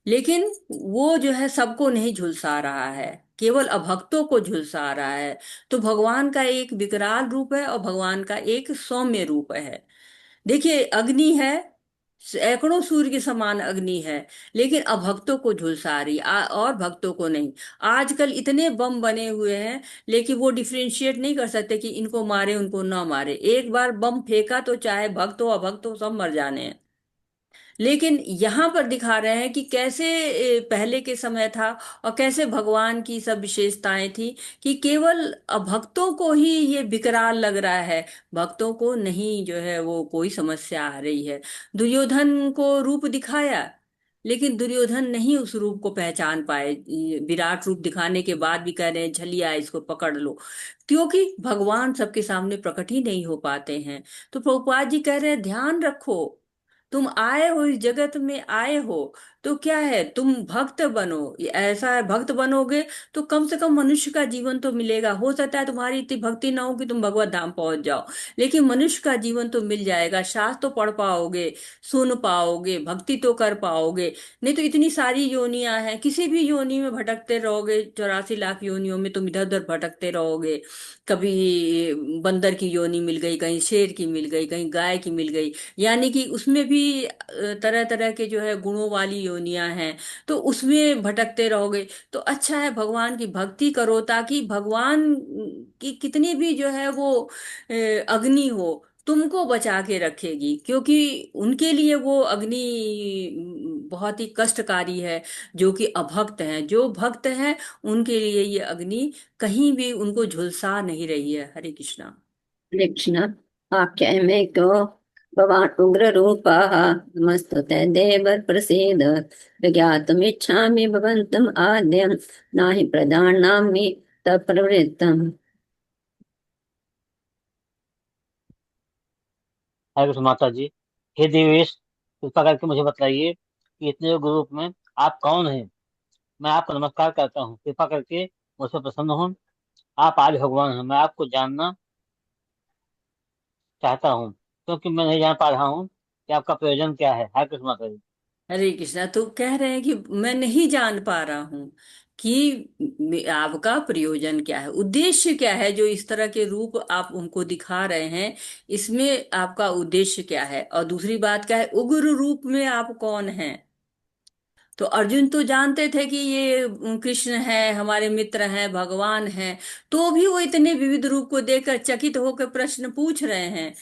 लेकिन वो जो है सबको नहीं झुलसा रहा है, केवल अभक्तों को झुलसा रहा है। तो भगवान का एक विकराल रूप है और भगवान का एक सौम्य रूप है। देखिए, अग्नि है, सैकड़ों सूर्य के समान अग्नि है, लेकिन अभक्तों को झुलसा रही और भक्तों को नहीं। आजकल इतने बम बने हुए हैं, लेकिन वो डिफरेंशिएट नहीं कर सकते कि इनको मारे उनको ना मारे। एक बार बम फेंका तो चाहे भक्त हो अभक्त हो सब मर जाने हैं। लेकिन यहाँ पर दिखा रहे हैं कि कैसे पहले के समय था और कैसे भगवान की सब विशेषताएं थी, कि केवल भक्तों को ही ये विकराल लग रहा है, भक्तों को नहीं जो है वो कोई समस्या आ रही है। दुर्योधन को रूप दिखाया, लेकिन दुर्योधन नहीं उस रूप को पहचान पाए। ये विराट रूप दिखाने के बाद भी कह रहे हैं झलिया इसको पकड़ लो, क्योंकि भगवान सबके सामने प्रकट ही नहीं हो पाते हैं। तो प्रभुपाद जी कह रहे हैं ध्यान रखो, तुम आए हो इस जगत में आए हो, तो क्या है, तुम भक्त बनो। ये ऐसा है, भक्त बनोगे तो कम से कम मनुष्य का जीवन तो मिलेगा। हो सकता है तुम्हारी इतनी भक्ति ना हो कि तुम भगवत धाम पहुंच जाओ, लेकिन मनुष्य का जीवन तो मिल जाएगा। शास्त्र तो पढ़ पाओगे, सुन पाओगे, भक्ति तो कर पाओगे। नहीं तो इतनी सारी योनियां हैं, किसी भी योनि में भटकते रहोगे। 84 लाख योनियों में तुम इधर उधर भटकते रहोगे। कभी बंदर की योनि मिल गई, कहीं शेर की मिल गई, कहीं गाय की मिल गई, यानी कि उसमें भी तरह तरह के जो है गुणों वाली योनियां हैं। तो उसमें भटकते रहोगे। तो अच्छा है भगवान की भक्ति करो, ताकि भगवान की कितनी भी जो है वो अग्नि हो, तुमको बचा के रखेगी, क्योंकि उनके लिए वो अग्नि बहुत ही कष्टकारी है, जो कि अभक्त हैं। जो भक्त हैं उनके लिए ये अग्नि कहीं भी उनको झुलसा नहीं रही है। हरे कृष्णा। हरे कृष्ण। आख्याय में क्यों भगवान उग्र रूपाः नमस्तुते देवर प्रसीद विज्ञातुमिच्छामि भवन्तम् आद्यं नाहि प्रजानामि तत्प्रवृत्तम्। हरे कृष्ण माता जी। हे देवेश, कृपा करके मुझे बताइए कि इतने ग्रुप में आप कौन हैं। मैं आपको नमस्कार करता हूँ, कृपा करके मुझसे प्रसन्न हो। आप आर्य भगवान हैं, मैं आपको जानना चाहता हूँ, क्योंकि मैं नहीं जान पा रहा हूँ कि आपका प्रयोजन क्या है। हरे कृष्ण माता जी। हरे कृष्णा। तो कह रहे हैं कि मैं नहीं जान पा रहा हूँ कि आपका प्रयोजन क्या है, उद्देश्य क्या है, जो इस तरह के रूप आप उनको दिखा रहे हैं, इसमें आपका उद्देश्य क्या है। और दूसरी बात क्या है, उग्र रूप में आप कौन हैं। तो अर्जुन तो जानते थे कि ये कृष्ण है, हमारे मित्र हैं, भगवान हैं, तो भी वो इतने विविध रूप को देखकर चकित होकर प्रश्न पूछ रहे हैं।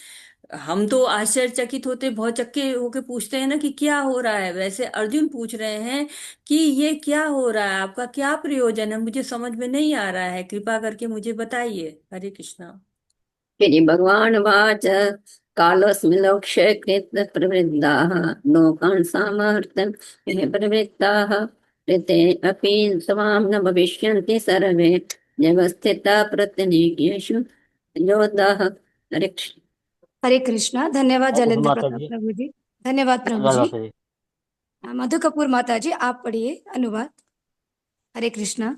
हम तो आश्चर्यचकित होते, भौचक्के होके पूछते हैं ना कि क्या हो रहा है, वैसे अर्जुन पूछ रहे हैं कि ये क्या हो रहा है, आपका क्या प्रयोजन है, मुझे समझ में नहीं आ रहा है, कृपा करके मुझे बताइए। हरे कृष्णा। श्री भगवान वाच कालोऽस्मि लोक्ष्ये कृत प्रवृद्धाः लोकान् सामर्थ्यं ये प्रवृत्ताः ऋते अपि त्वां न भविष्यन्ति सर्वे व्यवस्थिता प्रत्यनीकेषु योधाः। हरे कृष्ण। हरे कृष्णा। धन्यवाद हरे कृष्ण जलेंद्र माता प्रताप जी। प्रभु जी। धन्यवाद प्रभु धन्यवाद जी। माता जी। मधु कपूर माता जी, आप पढ़िए अनुवाद। हरे कृष्णा।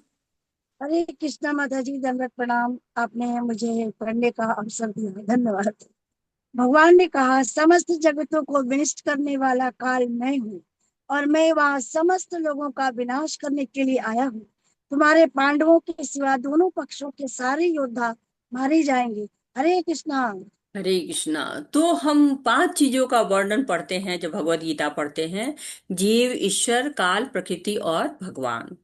हरे कृष्णा माता जी, दंडवत प्रणाम। आपने मुझे पढ़ने का अवसर दिया, धन्यवाद। भगवान ने कहा, समस्त जगतों को विनष्ट करने वाला काल मैं हूँ और मैं वहाँ समस्त लोगों का विनाश करने के लिए आया हूँ। तुम्हारे पांडवों के सिवा दोनों पक्षों के सारे योद्धा मारे जाएंगे। हरे कृष्णा। हरे कृष्णा। तो हम 5 चीजों का वर्णन पढ़ते हैं जब भगवत गीता पढ़ते हैं: जीव, ईश्वर, काल, प्रकृति और भगवान।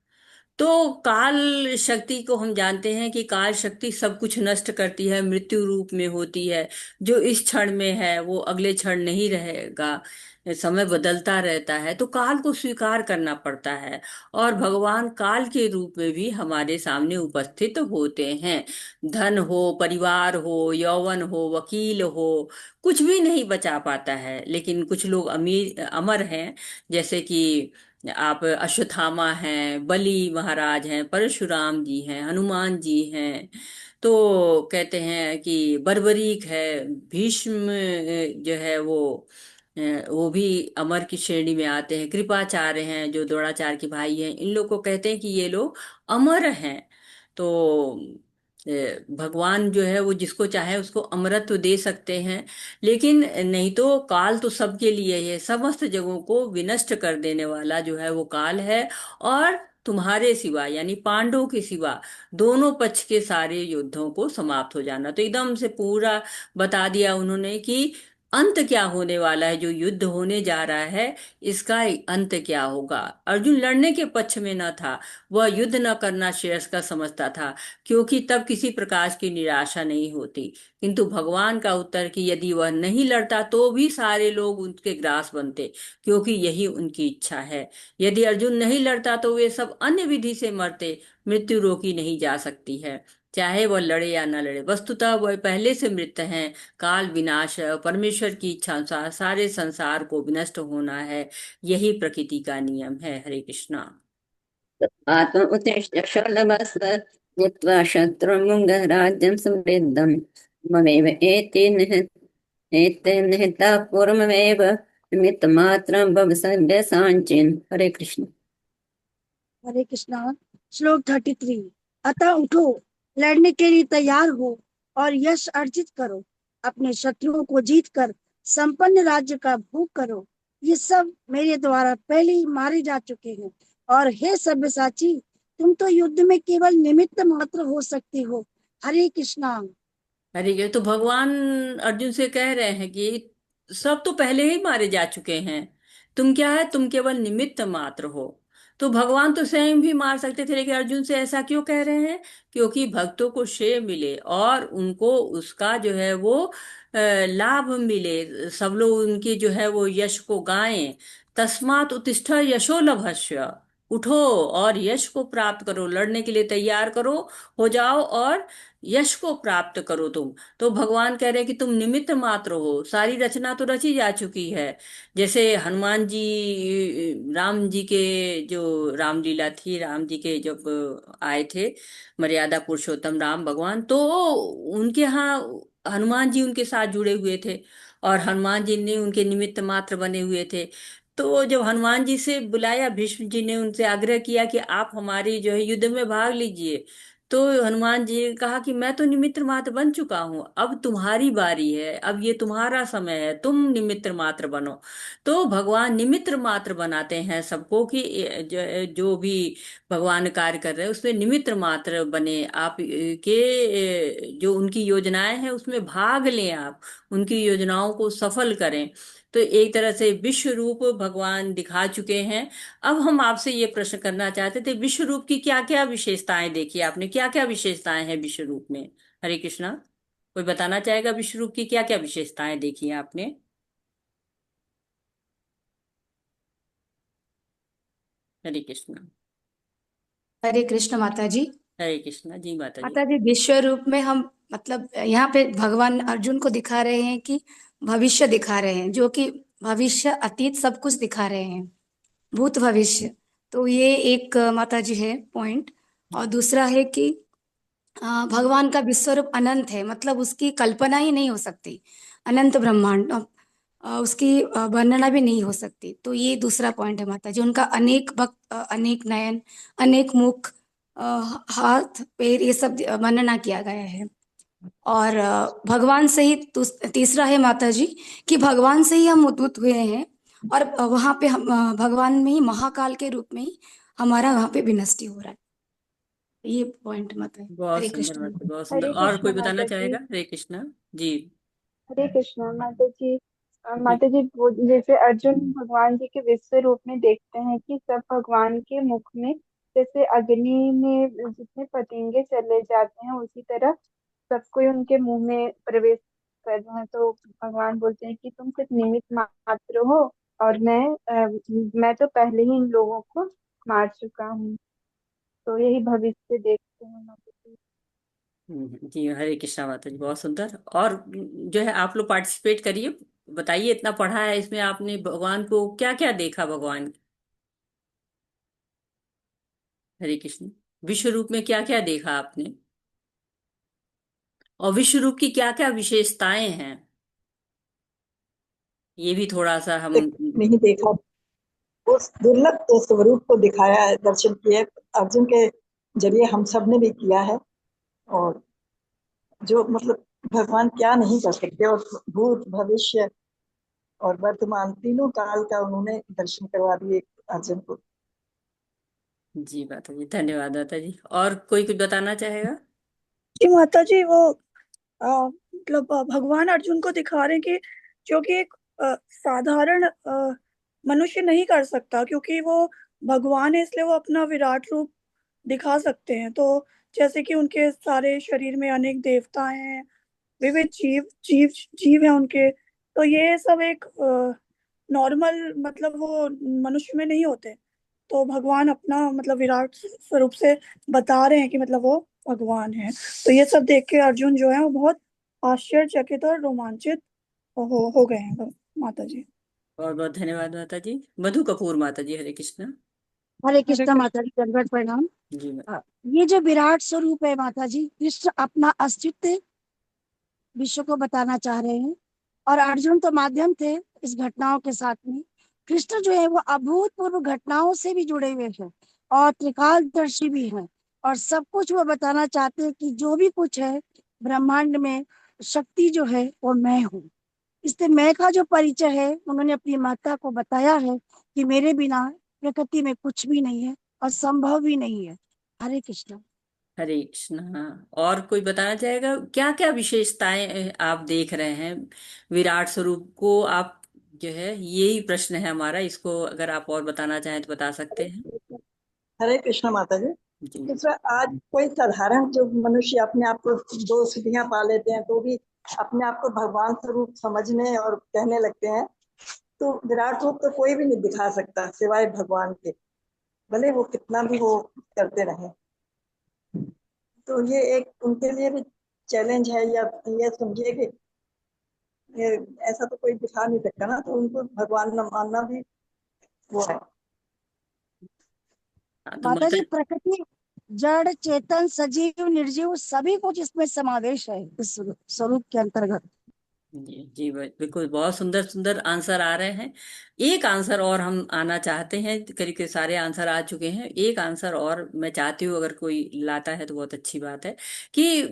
तो काल शक्ति को हम जानते हैं कि काल शक्ति सब कुछ नष्ट करती है, मृत्यु रूप में होती है। जो इस क्षण में है वो अगले क्षण नहीं रहेगा, समय बदलता रहता है, तो काल को स्वीकार करना पड़ता है। और भगवान काल के रूप में भी हमारे सामने उपस्थित होते हैं। धन हो, परिवार हो, यौवन हो, वकील हो, कुछ भी नहीं बचा पाता है। लेकिन कुछ लोग अमीर अमर हैं, जैसे कि आप अश्वत्थामा हैं, बलि महाराज हैं, परशुराम जी हैं, हनुमान जी हैं। तो कहते हैं कि बर्बरीक है, भीष्म जो है वो भी अमर की श्रेणी में आते हैं। कृपाचार्य हैं जो द्रोणाचार्य के भाई हैं, इन लोग को कहते हैं कि ये लोग अमर हैं। तो भगवान जो है वो जिसको चाहे उसको अमरत्व दे सकते हैं। लेकिन नहीं तो काल तो सबके लिए है, समस्त जगहों को विनष्ट कर देने वाला जो है वो काल है। और तुम्हारे सिवा यानी पांडवों के सिवा दोनों पक्ष के सारे युद्धों को समाप्त हो जाना। तो एकदम से पूरा बता दिया उन्होंने कि अंत क्या होने वाला है, जो युद्ध होने जा रहा है इसका अंत क्या होगा। अर्जुन लड़ने के पक्ष में न था, वह युद्ध न करना श्रेयस्कर समझता था, क्योंकि तब किसी प्रकार की निराशा नहीं होती। किंतु भगवान का उत्तर कि यदि वह नहीं लड़ता तो भी सारे लोग उनके ग्रास बनते, क्योंकि यही उनकी इच्छा है। यदि अर्जुन नहीं लड़ता तो वे सब अन्य विधि से मरते, मृत्यु रोकी नहीं जा सकती है, चाहे वह लड़े या न लड़े। वस्तुतः वह पहले से मृत हैं। काल विनाश है और परमेश्वर की इच्छा अनुसार सारे संसार को विनष्ट होना है, यही प्रकृति का नियम है। हरे कृष्णा। आत्म उत्तिष्ठ शलभस्व जित्वा शत्रुं राज्यं समृद्धं ममेव एते निहता पूर्वमेव निमित्तमात्रं भव सर्वे सांचिन्। हरे कृष्ण। हरे कृष्णा। श्लोक 33। अतः उठो, लड़ने के लिए तैयार हो और यश अर्जित करो। अपने शत्रुओं को जीतकर संपन्न राज्य का भोग करो। ये सब मेरे द्वारा पहले ही मारे जा चुके हैं। और हे सब्यसाची, तुम तो युद्ध में केवल निमित्त मात्र हो सकते हो। हरे कृष्णा। तो भगवान अर्जुन से कह रहे हैं कि सब तो पहले ही मारे जा चुके हैं, तुम क्या है, तुम केवल निमित्त मात्र हो। तो भगवान तो स्वयं भी मार सकते थे, लेकिन अर्जुन से ऐसा क्यों कह रहे हैं? क्योंकि भक्तों को श्रेय मिले और उनको उसका जो है वो लाभ मिले, सब लोग उनकी जो है वो यश को गाएं। तस्मात् उत्तिष्ठ यशो लभस्व। उठो और यश को प्राप्त करो, लड़ने के लिए तैयार करो, हो जाओ और यश को प्राप्त करो तुम। तो भगवान कह रहे हैं कि तुम निमित्त मात्र हो, सारी रचना तो रची जा चुकी है। जैसे हनुमान जी, राम जी के जो रामलीला थी, राम जी के जब आए थे, मर्यादा पुरुषोत्तम राम भगवान, तो उनके यहाँ हनुमान जी उनके साथ जुड़े हुए थे। और हनुमान जी ने उनके निमित्त मात्र बने हुए थे। तो जब हनुमान जी से बुलाया, भीष्म जी ने उनसे आग्रह किया कि आप हमारी जो है युद्ध में भाग लीजिए, तो हनुमान जी ने कहा कि मैं तो निमित्त मात्र बन चुका हूं, अब तुम्हारी बारी है, अब ये तुम्हारा समय है, तुम निमित्त मात्र बनो। तो भगवान निमित्त मात्र बनाते हैं सबको कि जो भी भगवान कार्य कर रहे हैं उसमें निमित्त मात्र बने आप, जो उनकी योजनाएं हैं उसमें भाग लें, आप उनकी योजनाओं को सफल करें। तो एक तरह से विश्व रूप भगवान दिखा चुके हैं। अब हम आपसे ये प्रश्न करना चाहते थे, विश्व रूप की क्या क्या विशेषताएं देखी आपने, क्या क्या विशेषताएं हैं विश्व रूप में? हरे कृष्णा, कोई बताना चाहेगा विश्व रूप की क्या क्या विशेषताएं देखी हैं आपने? हरे कृष्णा। हरे कृष्ण माता जी। हरे कृष्णा जी माता जी। माता जी, विश्व रूप में हम मतलब यहाँ पे भगवान अर्जुन को दिखा रहे हैं कि भविष्य दिखा रहे हैं, जो कि भविष्य अतीत सब कुछ दिखा रहे हैं, भूत भविष्य। तो ये एक माता जी है पॉइंट। और दूसरा है कि भगवान का विश्व रूप अनंत है, मतलब उसकी कल्पना ही नहीं हो सकती। अनंत ब्रह्मांड, उसकी वर्णना भी नहीं हो सकती। तो ये दूसरा पॉइंट है माता जी, उनका अनेक भक्त, अनेक नयन, अनेक मुख, अ, हाथ पैर, ये सब वर्णना किया गया है। और भगवान से ही तीसरा है माता जी कि भगवान से ही हम उद्भूत हुए हैं। और वहां पे हम भगवान में ही महाकाल के रूप में ही हमारा वहां पे विनष्टि हो रहा है। ये पॉइंट माता जी। बहुत हरे सुंदर कृष्ण। बात है, बहुत सुंदर। हरे और कृष्ण कोई बताना माता जी। चाहेगा? हरे कृष्णा जी। हरे कृष्ण माता जी। जी। माता जी, जैसे अर्जुन भगवान जी के विश्व रूप में देखते हैं कि सब भगवान के मुख में, जैसे अग्नि में जितने पतंगे चले जाते हैं उसी तरह सब कोई उनके मुंह में प्रवेश कर रहे हैं। तो भगवान बोलते हैं कि तुम सिर्फ निमित्त मात्र हो, और मैं तो पहले ही इन लोगों को मार चुका हूँ। तो यही भविष्य देखते हैं माता जी। जी हरे कृष्णा माता जी, बहुत सुंदर। और जो है आप लोग पार्टिसिपेट करिए, बताइए, इतना पढ़ा है इसमें आपने, भगवान को क्या क्या देखा भगवान? हरे कृष्ण, विश्व रूप में क्या क्या देखा आपने, और विश्व रूप की क्या क्या विशेषताएं हैं, ये भी थोड़ा सा हम। नहीं देखा, उस दुर्लभ के स्वरूप को दिखाया है, दर्शन किए अर्जुन के जरिए हम सब ने भी किया है। और जो मतलब भगवान क्या नहीं कर सकते, और भूत भविष्य और वर्तमान तीनों काल का उन्होंने दर्शन करवा दिए अर्जुन को। जी माता जी, धन्यवाद माता जी। और कोई कुछ बताना चाहेगा? जी माता जी, वो मतलब भगवान अर्जुन को दिखा रहे हैं कि जो कि एक साधारण मनुष्य नहीं कर सकता, क्योंकि वो भगवान है इसलिए वो अपना विराट रूप दिखा सकते हैं। तो जैसे कि उनके सारे शरीर में अनेक देवताएं हैं, विविध जीव जीव जीव हैं उनके। तो ये सब एक नॉर्मल, मतलब वो मनुष्य में नहीं होते। तो भगवान अपना मतलब विराट स्वरूप से बता रहे हैं कि मतलब वो भगवान है। तो ये सब देख के अर्जुन जो है वो बहुत आश्चर्यचकित और रोमांचित हो गए हैं माता जी। बहुत बहुत धन्यवाद माता जी। मधु कपूर माता जी, हरे कृष्णा। हरे कृष्ण माता जी, दंडवत प्रणाम। जी ये जो विराट स्वरूप है माता जी, कृष्ण अपना अस्तित्व विश्व को बताना चाह रहे हैं, और अर्जुन तो माध्यम थे इस घटनाओं के साथ में। कृष्ण जो है वो अभूतपूर्व घटनाओं से भी जुड़े हुए हैं और त्रिकालदर्शी भी हैं, और सब कुछ वो बताना चाहते हैं कि जो भी कुछ है ब्रह्मांड में, शक्ति जो है वो मैं हूँ। इसलिए मैं का जो परिचय है उन्होंने अपनी माता को बताया है कि मेरे बिना प्रकृति में कुछ भी नहीं है और संभव भी नहीं है। हरे कृष्ण। हरे कृष्णा। और कोई बताना चाहेगा क्या क्या विशेषताएं आप देख रहे हैं विराट स्वरूप को आप? जो है यही प्रश्न है हमारा, इसको अगर आप और बताना चाहें तो बता सकते हैं। हरे कृष्ण माता जी। जी। दूसरा, आज कोई साधारण जो मनुष्य अपने आप को दो सिद्धियां पा लेते हैं तो भी अपने आप को भगवान स्वरूप समझने और कहने लगते हैं। तो विराट रूप तो कोई भी नहीं दिखा सकता सिवाय भगवान के, भले वो कितना भी वो करते रहे। तो ये एक उनके लिए भी चैलेंज है, या ये समझिए कि ये ऐसा तो कोई दिखा नहीं सकता ना, तो उनको भगवान न मानना भी वो है। हाँ, तो माता माता। जी, प्रकृति, जड़ चेतन सजीव निर्जीव सभी कुछ इसमें समावेश है इस स्वरूप के अंतर्गत। जी बिल्कुल, बहुत सुंदर सुंदर आंसर आ रहे हैं। एक आंसर और हम आना चाहते हैं, करीब के सारे आंसर आ चुके हैं। एक आंसर और मैं चाहती हूँ, अगर कोई लाता है तो बहुत अच्छी बात है कि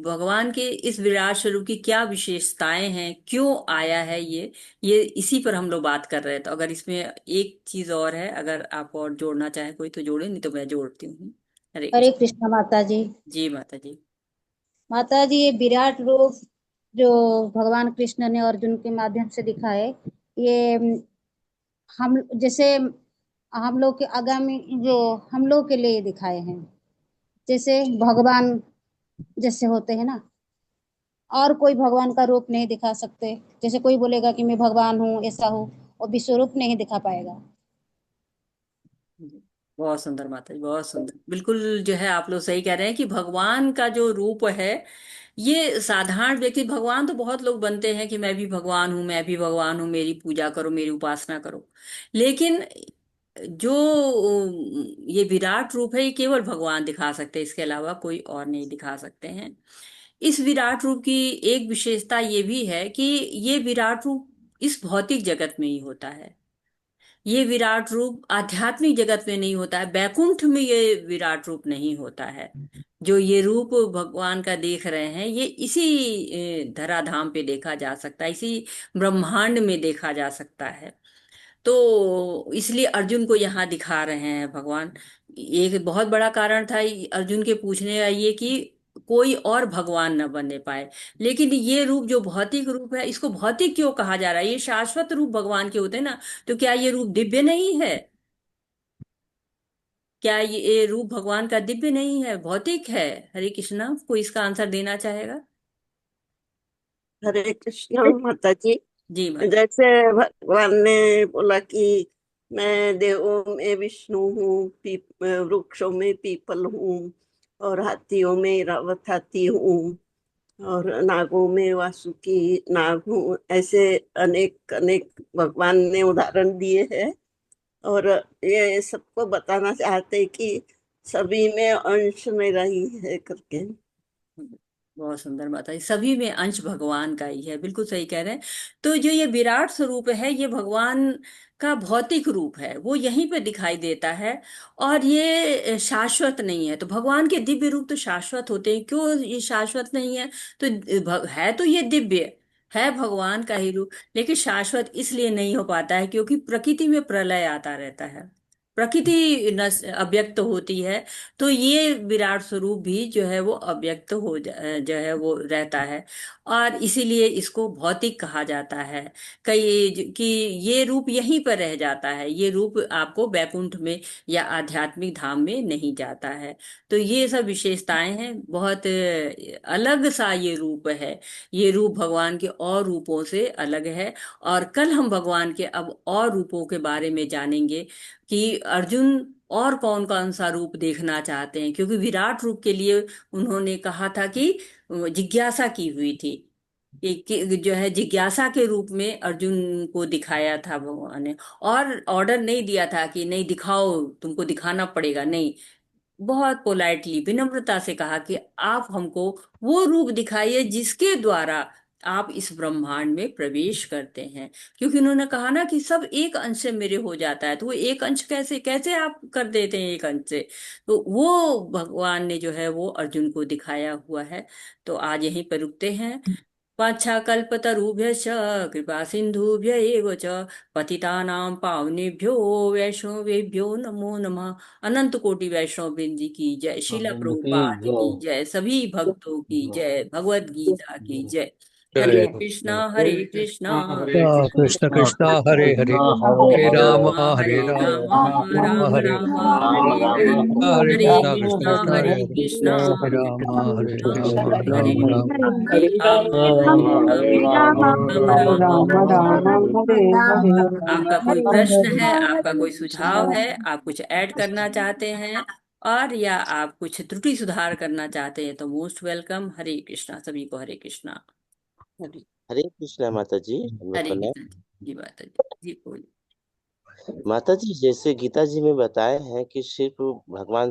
भगवान के इस विराट स्वरूप की क्या विशेषताएं हैं, क्यों आया है ये इसी पर हम लोग बात कर रहे हैं। तो अगर इसमें एक चीज और है, अगर आप और जोड़ना चाहे कोई तो जोड़े, नहीं तो मैं जोड़ती हूँ। हरे हरे कृष्ण। कृष्ण माता जी। जी माता जी। माता जी, ये विराट रूप जो भगवान कृष्ण ने अर्जुन के माध्यम से दिखाए, ये हम जैसे हम लोग के आगामी जो हम लोग के लिए दिखाए हैं, जैसे भगवान जैसे होते हैं ना, और कोई भगवान का रूप नहीं दिखा सकते। जैसे कोई बोलेगा कि मैं भगवान हूँ, ऐसा हूँ, और विश्व रूप नहीं दिखा पाएगा। बहुत सुंदर माता जी, बहुत सुंदर। बिल्कुल जो है, आप लोग सही कह रहे हैं कि भगवान का जो रूप है, ये साधारण व्यक्ति, भगवान तो बहुत लोग बनते हैं कि मैं भी भगवान हूं, मैं भी भगवान हूं, मेरी पूजा करो, मेरी उपासना करो। लेकिन जो ये विराट रूप है, ये केवल भगवान दिखा सकते हैं, इसके अलावा कोई और नहीं दिखा सकते हैं। इस विराट रूप की एक विशेषता ये भी है कि ये विराट रूप इस भौतिक जगत में ही होता है। ये विराट रूप आध्यात्मिक जगत में नहीं होता है, बैकुंठ में ये विराट रूप नहीं होता है। जो ये रूप भगवान का देख रहे हैं, ये इसी धराधाम पे देखा जा सकता है, इसी ब्रह्मांड में देखा जा सकता है। तो इसलिए अर्जुन को यहाँ दिखा रहे हैं भगवान। एक बहुत बड़ा कारण था अर्जुन के पूछने का ये कि कोई और भगवान न बनने पाए। लेकिन ये रूप जो भौतिक रूप है, इसको भौतिक क्यों कहा जा रहा है? ये शाश्वत रूप भगवान के होते हैं ना। तो क्या ये रूप दिव्य नहीं है? क्या ये रूप भगवान का दिव्य नहीं है, भौतिक है? हरे कृष्णा, कोई इसका आंसर देना चाहेगा? हरे कृष्ण माता जी। जी माता। जैसे भगवान ने बोला कि मैं देवों में विष्णु हूँ, वृक्षों में पीपल हूँ, और हाथियों में रावत हाथी हूँ, और नागों में वासुकी नाग हूँ। ऐसे अनेक अनेक भगवान ने उदाहरण दिए हैं, और ये सबको बताना चाहते हैं कि सभी में अंश मेरा ही है करके। बहुत सुंदर बात है, सभी में अंश भगवान का ही है, बिल्कुल सही कह रहे हैं। तो जो ये विराट स्वरूप है, ये भगवान का भौतिक रूप है, वो यहीं पे दिखाई देता है। और ये शाश्वत नहीं है। तो भगवान के दिव्य रूप तो शाश्वत होते हैं, क्यों ये शाश्वत नहीं है? तो है तो ये दिव्य है, भगवान का ही रूप, लेकिन शाश्वत इसलिए नहीं हो पाता है क्योंकि प्रकृति में प्रलय आता रहता है, प्रकृति अव्यक्त होती है। तो ये विराट स्वरूप भी जो है वो अव्यक्त जो है वो रहता है। और इसीलिए इसको भौतिक कहा जाता है। कि ये रूप यहीं पर रह जाता है, ये रूप आपको बैकुंठ में या आध्यात्मिक धाम में नहीं जाता है। तो ये सब विशेषताएं हैं, बहुत अलग सा ये रूप है। ये रूप भगवान के और रूपों से अलग है। और कल हम भगवान के अब और रूपों के बारे में जानेंगे कि अर्जुन और कौन कौन सा रूप देखना चाहते हैं, क्योंकि विराट रूप के लिए उन्होंने कहा था कि जिज्ञासा की हुई थी कि जो है जिज्ञासा के रूप में अर्जुन को दिखाया था भगवान ने। और ऑर्डर नहीं दिया था कि नहीं दिखाओ, तुमको दिखाना पड़ेगा, नहीं। बहुत पोलाइटली, विनम्रता से कहा कि आप हमको वो रूप दिखाइए जिसके द्वारा आप इस ब्रह्मांड में प्रवेश करते हैं। क्योंकि उन्होंने कहा ना कि सब एक अंश से मेरे हो जाता है, तो वो एक अंश कैसे कैसे आप कर देते हैं एक अंश से? तो वो भगवान ने जो है वो अर्जुन को दिखाया हुआ है। तो आज यहीं पर रुकते हैं। पाच्छाकल्पतरुभ्यश्च कृपा सिन्धुभ्य एव च पतितानां पावनेभ्यो वैष्णवेभ्यो नमो नमः। अनंत कोटि वैष्णव वृंद जी की जय, शिला गोविंद की प्रभुपाद की जय। जय, सभी भक्तों की जय, भगवत गीता की जय। हरे जय कृष्णा हरे कृष्णा कृष्ण कृष्ण कृष्ण हरे हरे हरे हरे राम राम हरे राम हरे हरे हरे। हरे हरे कृष्ण कृष्णा हरे कृष्णा हरे राम हरे कृष्णा राम हरे राम राम हरे राम राम राम। आपका कोई प्रश्न है, आपका कोई सुझाव है, आप कुछ ऐड करना चाहते हैं, और या आप कुछ त्रुटि सुधार करना चाहते हैं, तो मोस्ट वेलकम। हरे कृष्णा सभी को, हरे कृष्णा। हरे हरे कृष्णा माता जी। हमें हरे प्रणाम। कृष्णा जी माता जी। जी बोलिए। माता जी, जैसे गीता जी में बताए हैं कि सिर्फ भगवान